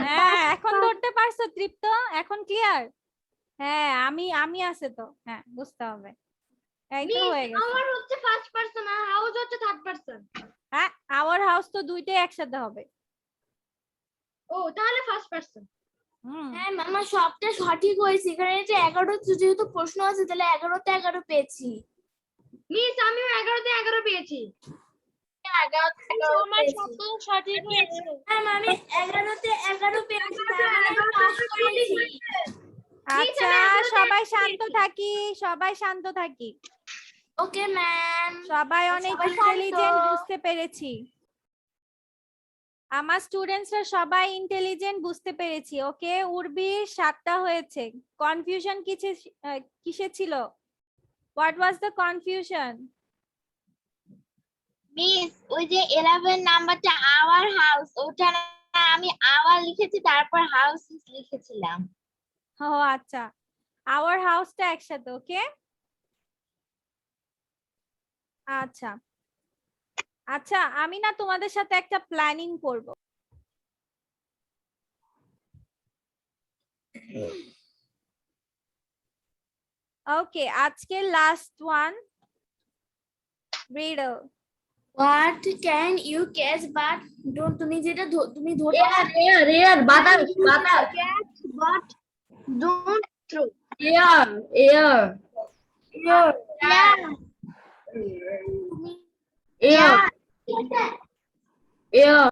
হ্যাঁ এখন ধরতে পারছো তৃপ্ত, এখন ক্লিয়ার? হ্যাঁ আমি আছে তো, হ্যাঁ বুঝতে হবে। এই তো হয়ে গেছে। হ্যাঁ আওয়ার হাউস তো দুইটাই একসাথে হবে। হুম হ্যাঁ মামা সবটা সঠিক হয়েছে এখানে যে 11 যেহেতু প্রশ্ন আছে তাহলে 11তে 11 পেয়েছি সঠিক হয়েছে। ম্যাম আমি 11তে 11 পেয়েছি তার মানে পাস করেছি আচ্ছা সবাই শান্ত থাকি, সবাই শান্ত থাকি। ওকে ম্যাম সবাই অনেক সবাই শান্ত। ইন্টেলিজেন্ট, বুঝতে পেরেছি। আমার স্টুডেন্টসরা সবাই ইন্টেলিজেন্ট, বুঝতে পেরেছি। ওকে, উর্বি 7টা হয়েছে। কনফিউশন কিসে ছিল? What was the confusion? Miss ওই যে 11 নাম্বারটা আওয়ার হাউস, ওটা না আমি আওয়ার লিখেছি তারপর হাউস লিখেছিলাম। ও আচ্ছা, আওয়ার হাউসটা একসাথে, ওকে। আচ্ছা আচ্ছা, আমি না তোমাদের সাথে একটা প্ল্যানিং করব। ওকে, আজকের last one, riddle. What can you catch but don't তুমি যেটা তুমি ধরতে এয়ার বাতাস বাতাস But don't throw. Air air Yeah. Air air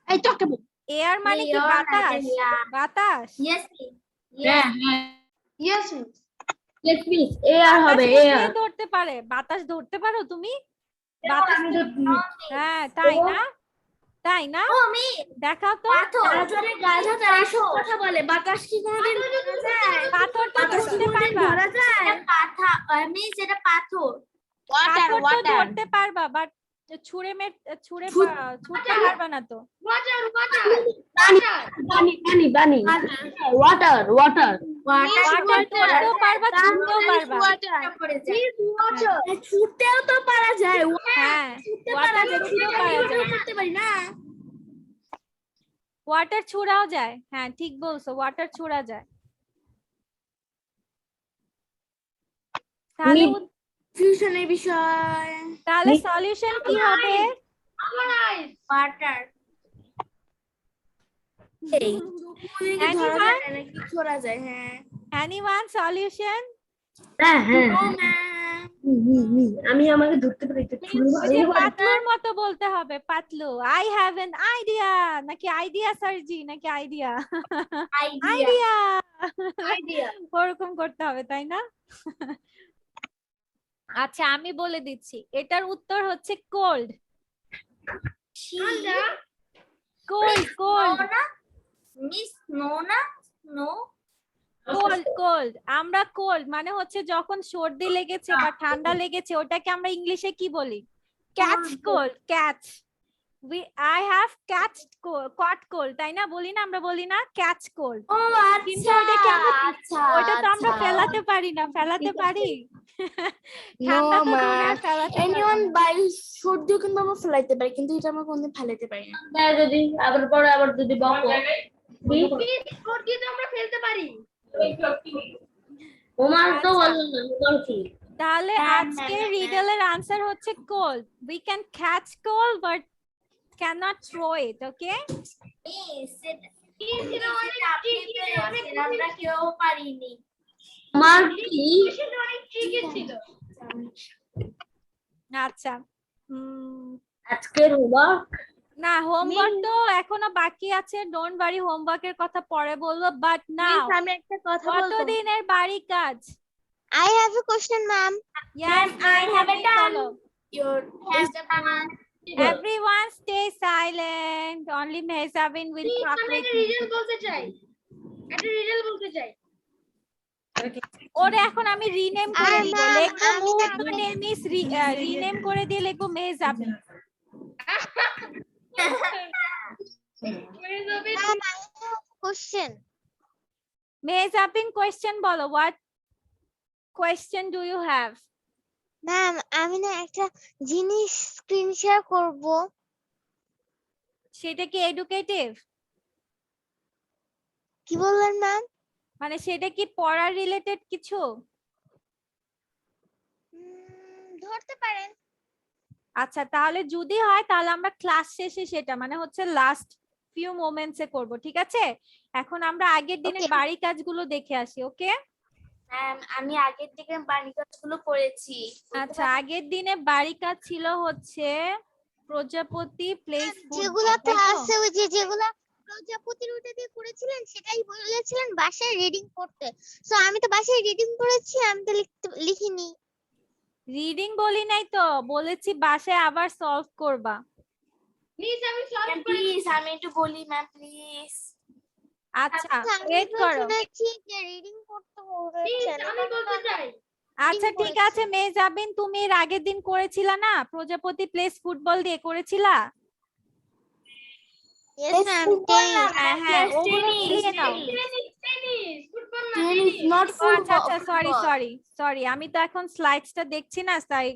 I talk about. Air মানে কি? Air বাতাস? like a- বাতাস? yes please. হ্যাঁ হ্যাঁ Yes, miss. yes please air হবে বাতাসকে কে এয়ার ধরতে পারে? বাতাস ধরতে পারো তুমি? বাতাস হ্যাঁ, তাই না? তাই না? ও মি দেখাও তো। পাথরে গাধা তারা সব কথা বলে বাতাস কি কোনোদিন ধরা যায়? পাথরটা বাতাস কি ধরতে কোনোদিন পারবা? ধরা যায়? পাথা মিস এটা পাথর। Water, পাথর তো water. ধরতে পারবা, বাট ছুঁড়ে ছুঁড়ে ছুঁড়তে পারবা না তো। Water, water. পানি পানি পানি ওয়াটার ওয়াটার ওয়াটার ধরতেও পারবা, ছুঁড়তেও পারবা। ছুটতেও তো পারা যায়। হ্যাঁ, ছুটতে ওয়াটার পারা যায়, ছুঁড়েও পারা যায়। করতে পারি না। ওয়াটার ছোড়াও যায়। হ্যাঁ, ঠিক বলছো, ওয়াটার ছোড়া যায়। তাহলে ফিউশনের বিষয় তাহলে সলিউশন কি হবে? ওয়াটার এই ধরা যায় না নাকি ছোড়া যায়? হ্যাঁ এনিওয়ান সলিউশন? হ্যাঁ হ্যাঁ ও ম্যাম আমি আমাকে ধরতে পারি তো ওই যে পাতলুর মতো বলতে হবে, Patlu. I have an idea, নাকি আইডিয়া সার্জি, নাকি আইডিয়া আইডিয়া আইডিয়া ওরকম করতে হবে, তাই না? আচ্ছা, আমি বলে দিচ্ছি, এটার উত্তর হচ্ছে cold. Cold cold miss no না নো কোল্ড কোল্ড। আমরা কোল্ড মানে হচ্ছে যখন সর্দি লেগেছে বা ঠান্ডা লেগেছে, ওটাকে আমরা ইংলিশে কি বলি? Catch cold, catch. I have caught cold, তাই না? বলি না, আমরা বলি না ক্যাচ কোল্ড। ও কিন্তু আচ্ছা ওটাকে আমরা আচ্ছা ওটা তো আমরা ফেলাতে পারি না, ফেলাতে পারি? ঠান্ডা তো দূরে আর ফেলাতে পারি এনিওয়ান না। বাই সর্দিও কিন্তু আমরা ফেলাইতে পারি, কিন্তু এটা আমরা কোনদিন ফেলাইতে পারি না। যদি আবার পরে আবার যদি বকো আমরা ফেলতে পারি। ওমান তো বললো না বলছি তাহলে হ্যাঁ, আজকে হ্যাঁ, রিডলের আনসার হচ্ছে cold. We can catch cold but cannot throw it, okay? আমরা কেউ পারিনি। আমার কি আচ্ছা, আজকের হোমওয়ার্ক না, হোমওয়ার্ক তো এখনো বাকি আছে। ডোন্ট ওয়ারি, হোমওয়ার্কের কথা পরে বলবো, বাট নাও আমি একটা কথা বলবো। কতদিনের বাড়ি কাজ? I have a question, ma'am. Yes, I have it done. follow. Your Everyone stay silent. Only Mehzabin will talk with me. বলতে চাই, একটা রিডল বলতে চাই। ওরে এখন আমি রিনেম করে আর দিব, ma'am, লিখবো আমি মুভ না- নেম ইজ রিনেম করে দিয়ে লিখবো Mehjabin. Ma'am, I have a question. Mehjabin question বলো, what question do you have? Ma'am, আমি না একটা জিনিস স্ক্রিন শেয়ার করব। সেটা কি এডুকেটিভ? কি বললেন ম্যাম? মানে সেটা কি পড়ার রিলেটেড কিছু? ধরতে পারেন। আচ্ছা, তাহলে যদি হয় তাহলে আমরা ক্লাস শেষে সেটা মানে হচ্ছে লাস্ট ফিউ মোমেন্টস এ করব, ঠিক আছে? এখন আমরা আগের দিনের Okay. বাড়ি কাজগুলো দেখে আসি, ওকে? ম্যাম আমি আগের দিকে বাড়ি কাজগুলো করেছি। আচ্ছা, আগের দিনে বাড়ি কাজ ছিল হচ্ছে প্রজাপতি প্লেস ফুড, যেগুলো তো আছে, ওই যে যেগুলো প্রজাপতির ওটা দিয়ে করেছিলেন সেটাই বলেছিলেন বাসায় রিডিং করতে। সো আমি তো বাসায় রিডিং করেছি, আমি তো লিখিনি। রিডিং বলি নাই তো, বলেছি বাসায় আবার সলভ করবা। প্লিজ আমি সলভ ম্যাম করে প্লিজ আমি একটু বলি ম্যাম প্লিজ। আচ্ছা, আচ্ছা, আমি ওয়েট তো করো। শুনেছি যে রিডিং করতে বলেছেন। আমি বলতে চাই। আচ্ছা ঠিক আছে মেজাবিন, তুমি এর আগের দিন করেছিলা না প্রজাপতি প্লেস ফুটবল দিয়ে করেছিলা? Yes, ma'am. Tennis. হ্যাঁ হ্যাঁ ওগুলো মিলিয়ে নাও। Tennis, not ও full আচ্ছা আচ্ছা সরি football. সরি সরি, আমি তো এখন স্লাইডসটা দেখছি না তাই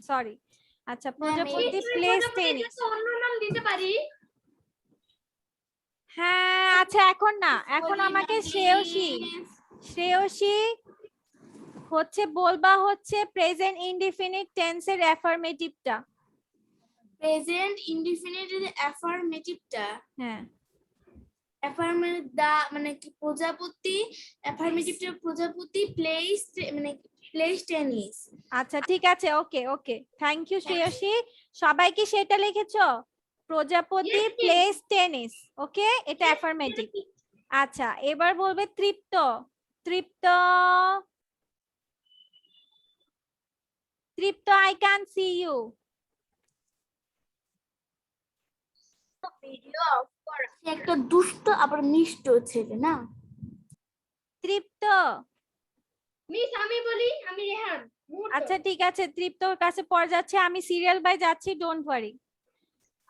সরি। আচ্ছা প্রজাপতি প্লেস টেনিস। অন্য নাম দিতে পারি। হ্যাঁ আচ্ছা এখন না, এখন আমাকে শ্রেয়সী হচ্ছে বলবা হচ্ছে প্রেজেন্ট ইনডিফিনিট টেন্সের অ্যাফার্মেটিভটা। প্রেজেন্ট ইনডিফিনিট এর অ্যাফার্মেটিভটা, হ্যাঁ অ্যাফার্মেটিভ দা মানে কি প্রজাপতি, অ্যাফার্মেটিভটা প্রজাপতি প্লেস মানে প্লেস টেনিস। আচ্ছা ঠিক আছে ওকে ওকে থ্যাংক ইউ শ্রেয়সী। সবাই কি সেটা লিখেছো? প্রজাপতি প্লেস টেনিস, ওকে এটা অ্যাফার্মেটিভ। আচ্ছা এবার বলবে তৃপ্ত। তৃপ্ত তৃপ্ত আই ক্যান সি ইউ। সে একটা দুষ্ট আবার মিষ্ট ছেলে না? তৃপ্ত মিস আমি বলি, আমি রেহান। আচ্ছা ঠিক আছে তৃপ্তর কাছে পড়ে যাচ্ছে, আমি সিরিয়াল বাই যাচ্ছি, ডোন্ট ওয়ারি।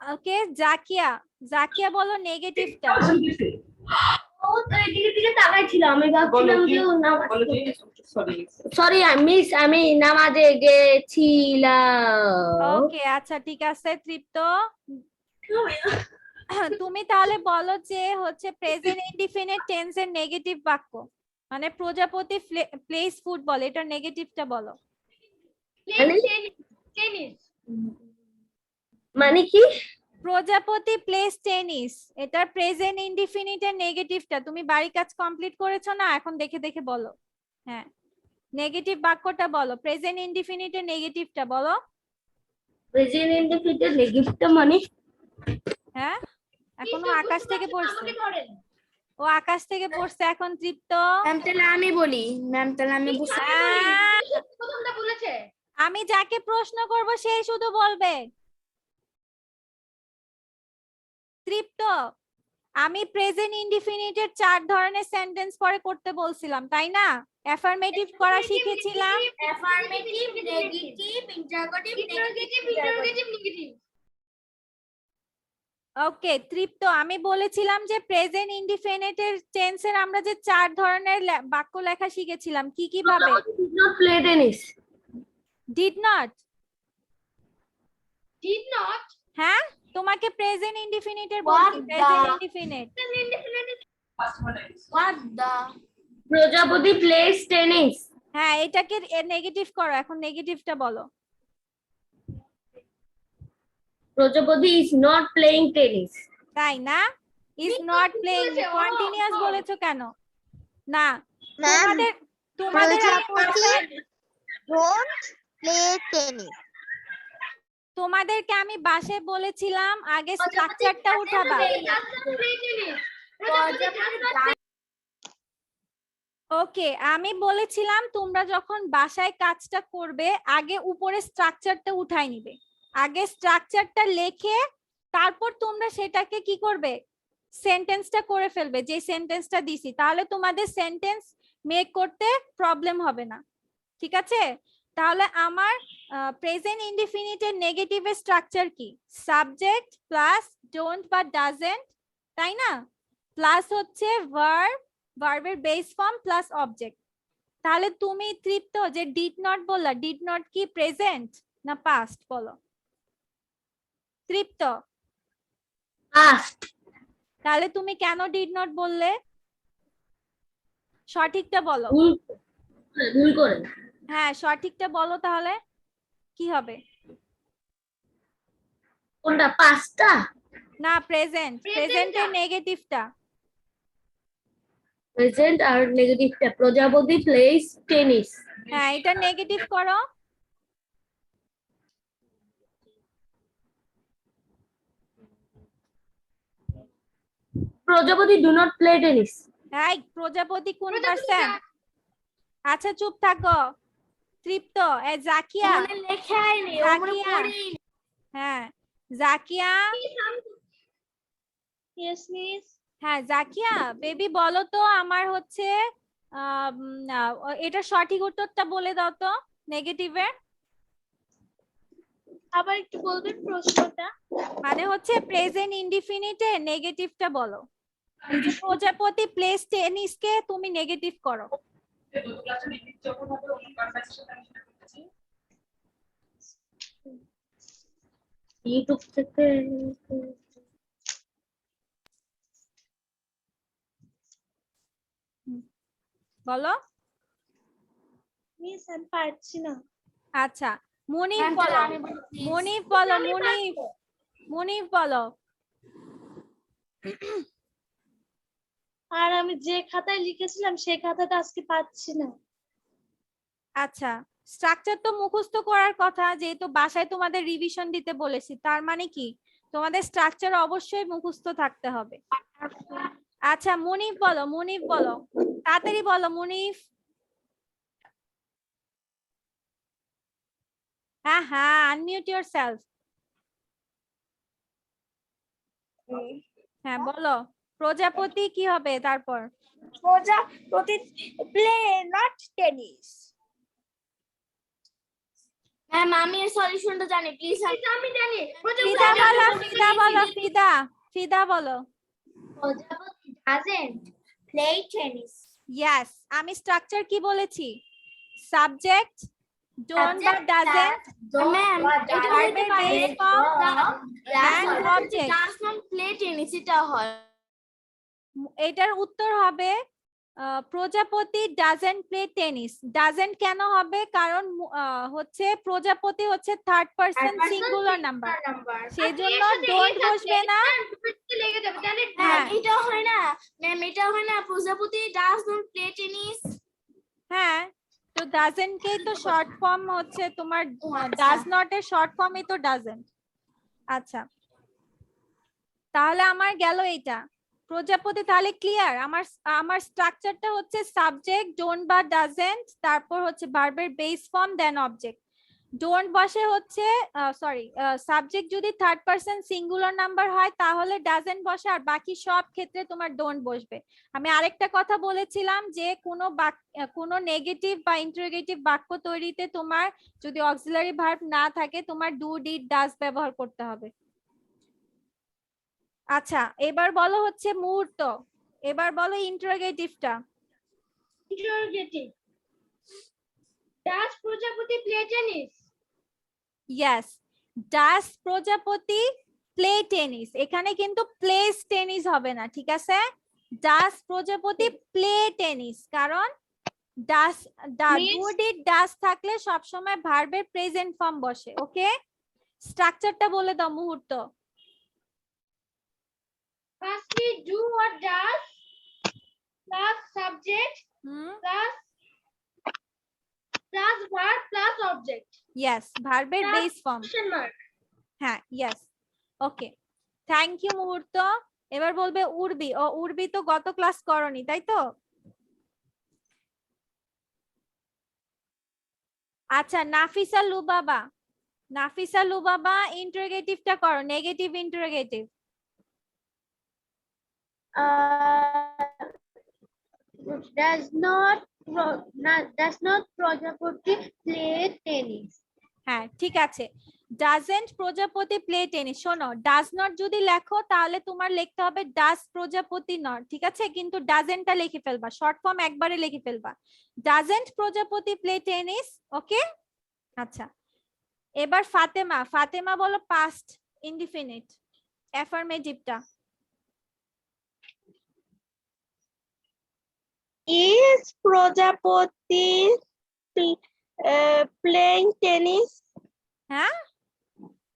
ওকে জাকিয়া, জাকিয়া বলো নেগেটিভটা। ও তো এদিকে দিকে তাকাই ছিল, আমি ভাবছিলাম যে ও নামাজ সরি মিস, আমি নামাজে গেছিলাম। ওকে আচ্ছা ঠিক আছে তৃপ্ত তুমি তাহলে বলো যে হচ্ছে প্রেজেন্ট ইনডিফিনিট টেন্স এর নেগেটিভ বাক্য, মানে প্রজাপতি প্লেস ফুটবল, এটা নেগেটিভটা বলো। টেনিস। মানে কি? প্রজাপতি প্লেস টেনিস, এটার প্রেজেন্ট ইনডিফিনিট এর নেগেটিভটা। তুমি বাড়ি কাজ কমপ্লিট করেছো না, এখন দেখে দেখে বলো। হ্যাঁ নেগেটিভ বাক্যটা বলো, প্রেজেন্ট ইনডিফিনিট এর নেগেটিভটা বলো। প্রেজেন্ট ইনডিফিনিট নেগেটিভটা মানে? হ্যাঁ এখনো আকাশ থেকে পড়ছে, ও আকাশ থেকে পড়ছে এখন তৃপ্ত। ম্যাম তাহলে আমি বলি, ম্যাম তাহলে আমি বুঝতে প্রথমটা বলেছে। আমি যাকে প্রশ্ন করব সেই শুধু বলবে। তৃপ্ত আমি প্রেজেন্ট ইনডিফিনিটের 4 ধরনের সেন্টেন্স পরে করতে বলছিলাম তাই না? অ্যাফার্মেটিভ করা শিখেছিলাম। Affirmative, negative, interrogative, negative. Okay Tripta আমি বলেছিলাম যে প্রেজেন্ট ইনডিফিনিটের টেন্সের আমরা যে 4 ধরনের বাক্য লেখা শিখেছিলাম কি কি ভাবে? Did not play tennis. Did not, Did not. হ্যাঁ তোমাকে প্রেজেন্ট ইনডিফিনিটের What বলছি, present the- indefinite. What the প্রজাপতি প্লেস টেনিস। হ্যাঁ এটাকে নেগেটিভ করো, এখন নেগেটিভটা বলো। প্রজাপতি ইজ নট প্লেইং টেনিস। তাই না? ইজ নট প্লেইং, কন্টিনিউয়াস বলেছো কেন? না Ma'am, তোমাদের তোমাদের আমি প্রজাপতি don't play tennis. তোমাদেরকে আমি বাসায় বলেছিলাম আগে স্ট্রাকচারটা উঠাবা। ওকে আমি বলেছিলাম তোমরা যখন বাসায় কাজটা করবে আগে উপরে স্ট্রাকচারটা উঠাই নিবে, আগে স্ট্রাকচারটা লেখে তারপর তোমরা সেটাকে কি করবে, সেন্টেন্সটা করে ফেলবে যে সেন্টেন্সটা দিছি, তাহলে তোমাদের সেন্টেন্স মেক করতে প্রবলেম হবে না। ঠিক আছে তাহলে আমার প্রেজেন্ট ইনডিফিনিটের নেগেটিভের স্ট্রাকচার কি? সাবজেক্ট প্লাস ডোন্ট বা ডাজেন্ট, তাই না? প্লাস হচ্ছে ভার্ব, ভার্বের বেস ফর্ম প্লাস অবজেক্ট। তাহলে তুমি তৃপ্ত যে ডিড নট বললা, ডিড নট কি প্রেজেন্ট না পাস্ট বলো? তৃপ্ত পাস্ট। তাহলে তুমি কেন ডিড নট বললে? সঠিকটা বলো। ভুল করে। হ্যাঁ সঠিকটা বলো তাহলে কি হবে? কোনটা? পাস্টটা না প্রেজেন্ট, প্রেজেন্টের নেগেটিভটা। প্রেজেন্ট আর নেগেটিভটা প্রজাপতি প্লেস টেনিস। হ্যাঁ এটা নেগেটিভ করো। প্রজাপতি ডু নট প্লে টেনিস। হ্যাঁ প্রজাপতি কোন পার্সন? আচ্ছা চুপ থাকো তৃপ্ত। জাকিয়া, লেখাই নেই, জাকিয়া হ্যাঁ জাকিয়া, Yes, miss. হ্যাঁ জাকিয়া বেবি বলো তো আমার হচ্ছে এটা সঠিক উত্তরটা বলে দাও তো নেগেটিভের। আবার একটু বলবেন প্রশ্নটা? মানে হচ্ছে প্রেজেন্ট ইনডিফিনিটে নেগেটিভটা বলো। এই যে প্রজাপতি প্লেস টেনিসকে তুমি নেগেটিভ করো। ইউটিউব থেকে বলো। মিস আমি পারছি না। আচ্ছা মুনিফ Ma'am, বলো, আমি বলি, please. মুনিফ বলো, আমি মুনিফ, পারবো। মুনিফ বলো। আর আমি যে খাতায় লিখেছিলাম সেই খাতাটা আজকে পাচ্ছি না। আচ্ছা স্ট্রাকচার তো মুখস্থ করার কথা, যেহেতু বাসায় তোমাদের রিভিশন দিতে বলেছি, তার মানে কি তোমাদের স্ট্রাকচার অবশ্যই মুখস্থ থাকতে হবে। আচ্ছা মুনিফ বলো, মুনিফ বলো, তাড়াতাড়ি বলো মুনিফ। হ্যাঁ হ্যাঁ, আনমিউট ইয়োরসেলফ। হ্যাঁ বলো, প্রজাপতি কি হবে তারপর? প্রজাপতি প্লে নট টেনিস। ম্যাম আমি এর সলিউশনটা জানি, প্লিজ। আমি জানি ফিদা বলো, ফিদা বলো, ফিদা, ফিদা বলো। প্রজাপতি doesn't play tennis. ইয়েস, আমি স্ট্রাকচার কি বলেছি? সাবজেক্ট, ডোন্ট বা ডাজেন্ট, ম্যাম এটা হইতে ভার্বের পারে base form and object. Does not play tennis, এটা হয়। এটার উত্তর হবে প্রজাপতি ডাজেন্ট প্লে টেনিস। ডাজেন্ট কেন হবে? কারণ হচ্ছে প্রজাপতি হচ্ছে থার্ড পারসন সিঙ্গুলার নাম্বার, সেজন্য ডোন্ট বসবে না। লেগে যাবে জানেন? হ্যাঁ এটা হয় না ম্যাম, এটা হয় না, প্রজাপতি ডাস নট প্লে টেনিস। হ্যাঁ, তো ডাজেন্ট কেই তো শর্ট ফর্ম হচ্ছে তোমার, ডাজ নট এর শর্ট ফর্মই তো ডাজেন্ট। আচ্ছা তাহলে আমার গেল এইটা প্রজাপতি। তাহলে ক্লিয়ার? আমার স্ট্রাকচারটা হচ্ছে সাবজেক্ট, ডোন্ট বা ডাজেন্ট, তারপর হচ্ছে ভার্বের base form, then object. Don't বসে হচ্ছে সরি, সাবজেক্ট যদি থার্ড পারসন সিঙ্গুলার নাম্বার হয় তাহলে ডাজেন্ট বসে, আর বাকি সব ক্ষেত্রে তোমার ডোন্ট বসবে। আমি আরেকটা কথা বলেছিলাম যে কোনো নেগেটিভ বা ইন্টারোগেটিভ বাক্য তৈরিতে তোমার যদি অক্সিলারি ভার্ব না থাকে, তোমার ডু, ডিড, ডাজ ব্যবহার করতে হবে। আচ্ছা এবার বলো হচ্ছে মুহূর্ত, এবার বলো ইন্টারোগেটিভটা। Interrogative. Does প্রজাপতি play tennis? ইয়েস, ডাস প্রজাপতি প্লে টেনিস। এখানে কিন্তু প্লেস টেনিস হবে না, ঠিক আছে? ডাস প্রজাপতি প্লে টেনিস, কারণ ডাস ডু, ডিড, ডাস থাকলে সবসময় ভার্বের প্রেজেন্ট ফর্ম বসে। ওকে, স্ট্রাকচারটা বলে দাও মুহূর্ত। Firstly, do or does plus subject plus verb plus object. Yes, ভার্বের Plus base form. question mark. হ্যাঁ ইয়েস, ওকে, থ্যাংক ইউ মুহূর্ত। এবার বলবে উর্বি। ও উর্বি তো গত ক্লাস করনি, তাই তো? আচ্ছা নাফিসা লুবাবা, নাফিসা লুবাবা ইন্টারোগেটিভটা করো, নেগেটিভ ইন্টারোগেটিভ। Does not প্রজাপতি play tennis? হ্যাঁ ঠিক আছে, ডাজেন্ট প্রজাপতি প্লে টেনিস। শোনো, ডাজ নট যদি লেখো তাহলে তোমার লিখতে হবে ডাজ প্রজাপতি নট, ঠিক আছে? কিন্তু ডাজেন্টটা লিখে ফেলবা, শর্ট ফর্ম একবারে লিখে ফেলবা, ডাজেন্ট প্রজাপতি প্লে টেনিস। ওকে আচ্ছা এবার ফাতেমা, ফাতেমা বলো পাস্ট ইনডিফিনিট অ্যাফার্মেটিভটা। Is প্রজাপতি playing tennis? হ্যাঁ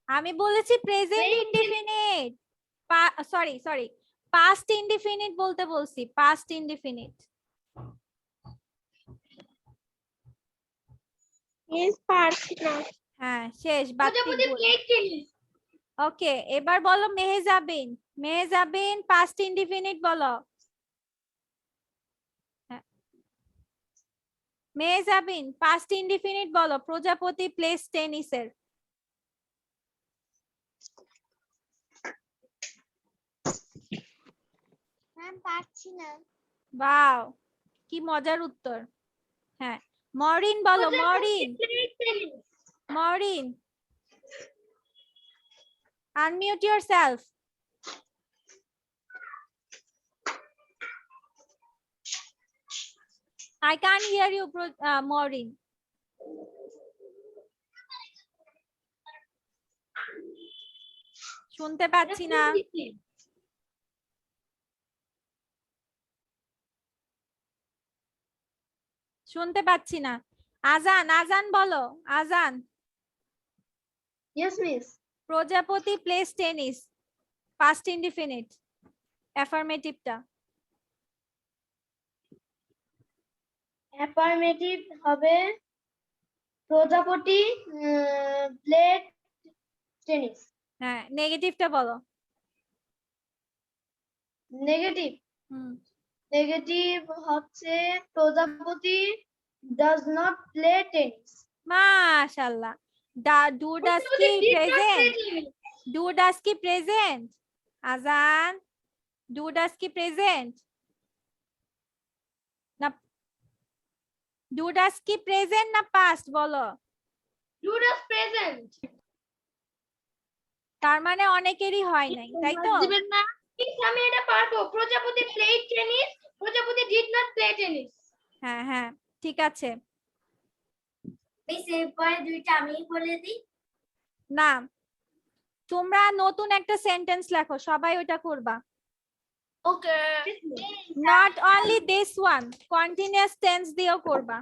আমি বলেছি present indefinite, sorry sorry past indefinite বলতে বলছি, পাস্ট ইনডিফিনিট। Is পারছি না। হ্যাঁ শেষ, বাকি playing tennis. ওকে এবার বলো মেহেজাবিন, মেহেজাবিন পাস্ট ইনডিফিনিট বলো। মেহেজাবিন পাস্ট ইনডিফিনিট বলো প্রজাপতি প্লেস টেনিসের। ম্যাম পারছি না। বাও, কি মজার উত্তর। হ্যাঁ, মরিন বলো, mooring. Mooring, unmute yourself. I can't hear you, Maureen. শুনতে পাচ্ছি না। শুনতে পাচ্ছি না। আজান, আজান বলো, আজান। Yes, miss. Prajapati plays tennis, past indefinite, অ্যাফার্মেটিভটা। অ্যাফার্মেটিভ হবে প্রজাপতি প্লেট টেনিস। হ্যাঁ, নেগেটিভটা বলো। নেগেটিভ হুম, নেগেটিভ হচ্ছে প্রজাপতি does not play tennis. মাশাআল্লাহ। ডু ডাস কি প্রেজেন্ট? ডু ডাস কি প্রেজেন্ট? আজান, ডু ডাস কি প্রেজেন্ট না? ডু ডাস কি প্রেজেন্ট না পাস্ট বলো? Do does present. তার মানে অনেকেরই হয় নাই, তাই তো? দিবেন না? আমি এটা পারবো। প্রজাপতি played tennis. প্রজাপতি did not play tennis. হ্যাঁ হ্যাঁ, ঠিক আছে। মিস এরপরে দুইটা আমি বলে দিই। না, তোমরা নতুন একটা সেন্টেন্স লেখো, সবাই ওটা করবা। Okay. Not only this one, continuous tense দিয়েও করবা।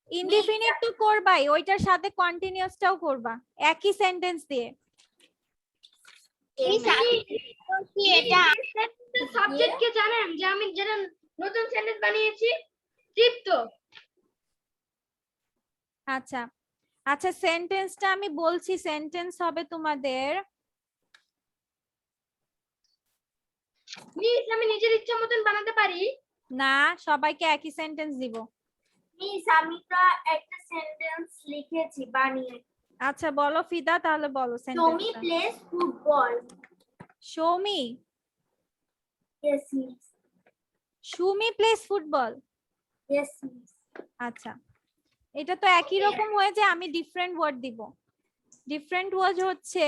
ইনডিফিনিট তো করবাই, ওইটার সাথে কন্টিনিউয়াসটাও করবা একই সেন্টেন্স দিয়ে। এটা সাবজেক্ট কে জানেন যে আমি যেটা নতুন সেন্টেন্স বানিয়েছি তৃপ্ত। আচ্ছা আচ্ছা, সেন্টেন্সটা আমি বলছি, সেন্টেন্স হবে তোমাদের মিস আমি নিজের ইচ্ছা মতন বানাতে পারি না, সবাইকে একই সেন্টেন্স দিব। মিস আমি তো একটা সেন্টেন্স লিখেছি বানিয়ে। আচ্ছা বলো ফিদা, তাহলে বলো টমি সেন্টেন্সটা। Plays football. Soumi, yes miss. Sumi plays football. Yes miss. আচ্ছা, এটা তো একই রকম হয়ে যে আমি ডিফারেন্ট ওয়ার্ড দিব। ডিফারেন্ট ওয়ার্ড হচ্ছে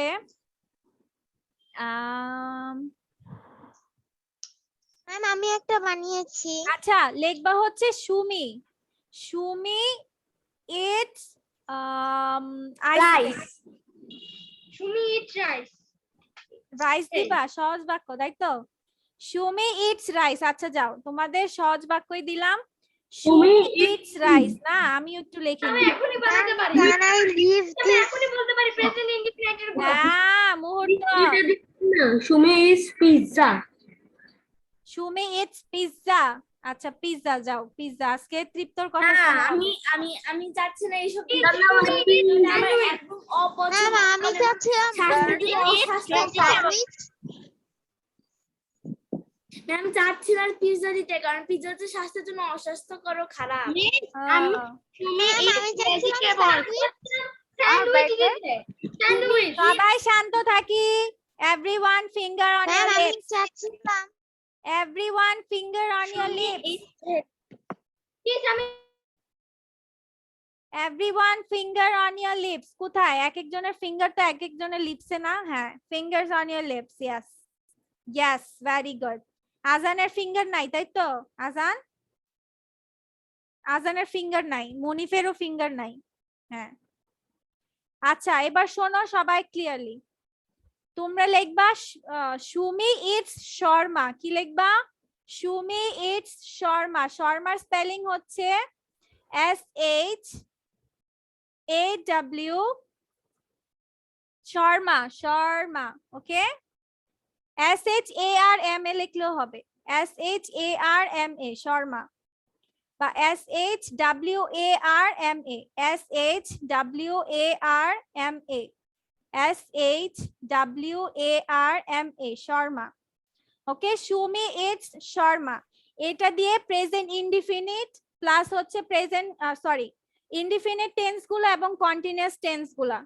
ম্যাম আমি একটা বানিয়েছি। আচ্ছা, লেখবা হচ্ছে Sumi. Sumi eats rice. Sumi eat rice. Rice দিবা, সহজ বাক্য, তাই তো? Sumi eats rice. আচ্ছা যাও, তোমাদের সহজ বাক্যই দিলাম। Sumi eats rice. না, আমি একটু লিখে আমি নিই। এখনই বানাতে পারি। Can I leave আমি this? এখনই বলতে পারি প্রেজেন্ট ইনডিফিনিট এর না, মুহূর্ত। Sumi is pizza. Sumi eats pizza. আচ্ছা পিৎজা, যাও পিৎজা। আজকে তৃপ্তর কথা না শোনা আমি হবে। আমি আমি চাচ্ছি না এইসব স্যান্ডউইচ। আমার একদম অপছন্দ। ম্যাম আমি চাচ্ছিলাম স্বাস্থ্যের জন্য অস্বাস্থ্যকর। স্যান্ডউইচ। ম্যাম চাচ্ছিলাম পিৎজা দিতে, কারণ পিৎজা হচ্ছে স্বাস্থ্যের জন্য অস্বাস্থ্যকর ও খারাপ। সুমি ম্যাম আমি ইট চাচ্ছিলাম ভেজিটেবল। স্যান্ডউইচ দিতে। স্যান্ডউইচ। সবাই শান্ত থাকি। Everyone finger on ma'am your আমি লিপস। চাচ্ছিলাম everyone finger on your lips. Please আমি everyone finger on your lips. কোথায়? এক একজনের ফিঙ্গার তো এক একজনের লিপসে না? হ্যাঁ, fingers on your lips. Yes yes, very good. আজানের ফিঙ্গার নাই, তাই তো? আজান, আজানের ফিঙ্গার নাই, মনিফেরও ফিঙ্গার নাই। হ্যাঁ, আচ্ছা এবার শোনো সবাই ক্লিয়ারলি। তোমরা লিখবা সুমি ইটস শর্মা। কি লিখবা? সুমি ইটস শর্মা। শর্মার স্পেলিং হচ্ছে SHAW, শর্মা, শর্মা। ওকে, SHARMA লিখলেও হবে। SHARMA, শর্মা, বা SHWARMA, SHWARMA, SHWARMA, shawarma. Okay, Sumi eats shawarma. এটা দিয়ে প্রেজেন্ট ইনডিফিনিট প্লাস হচ্ছে প্রেজেন্ট সরি ইনডিফিনিট টেন্স গুলো এবং কন্টিনিউয়াস টেন্স গুলা,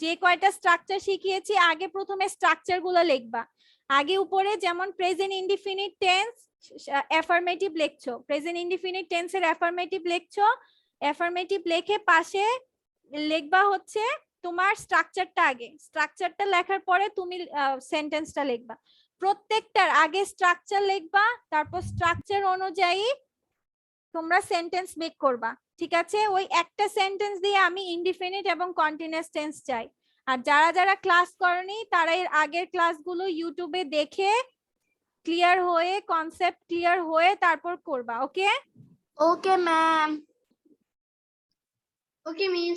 যে কয়টা স্ট্রাকচার শিখিয়েছি, আগে প্রথমে স্ট্রাকচার গুলো লিখবা। আগে উপরে যেমন প্রেজেন্ট ইনডিফিনিট টেন্স, অ্যাফার্মেটিভ লিখছো, প্রেজেন্ট ইনডিফিনিট টেন্সের অ্যাফার্মেটিভ লিখছো, অ্যাফার্মেটিভ লিখে পাশে লিখবা হচ্ছে তোমার স্ট্রাকচারটা, আগে স্ট্রাকচারটা লেখার পরে তুমি সেন্টেন্সটা লিখবা। প্রত্যেকটার আগে স্ট্রাকচার লিখবা, তারপর স্ট্রাকচার অনুযায়ী তোমরা সেন্টেন্স মেক করবা, ঠিক আছে? ওই একটা সেন্টেন্স দিয়ে আমি ইনডিফিনিট এবং কন্টিনিউয়াস টেন্স চাই। আর যারা যারা ক্লাস করনি তারা এর আগের ক্লাসগুলো ইউটিউবে দেখে ক্লিয়ার হয়ে, কনসেপ্ট ক্লিয়ার হয়ে তারপর করবা, ওকে? Okay, ma'am. ওকে মিস।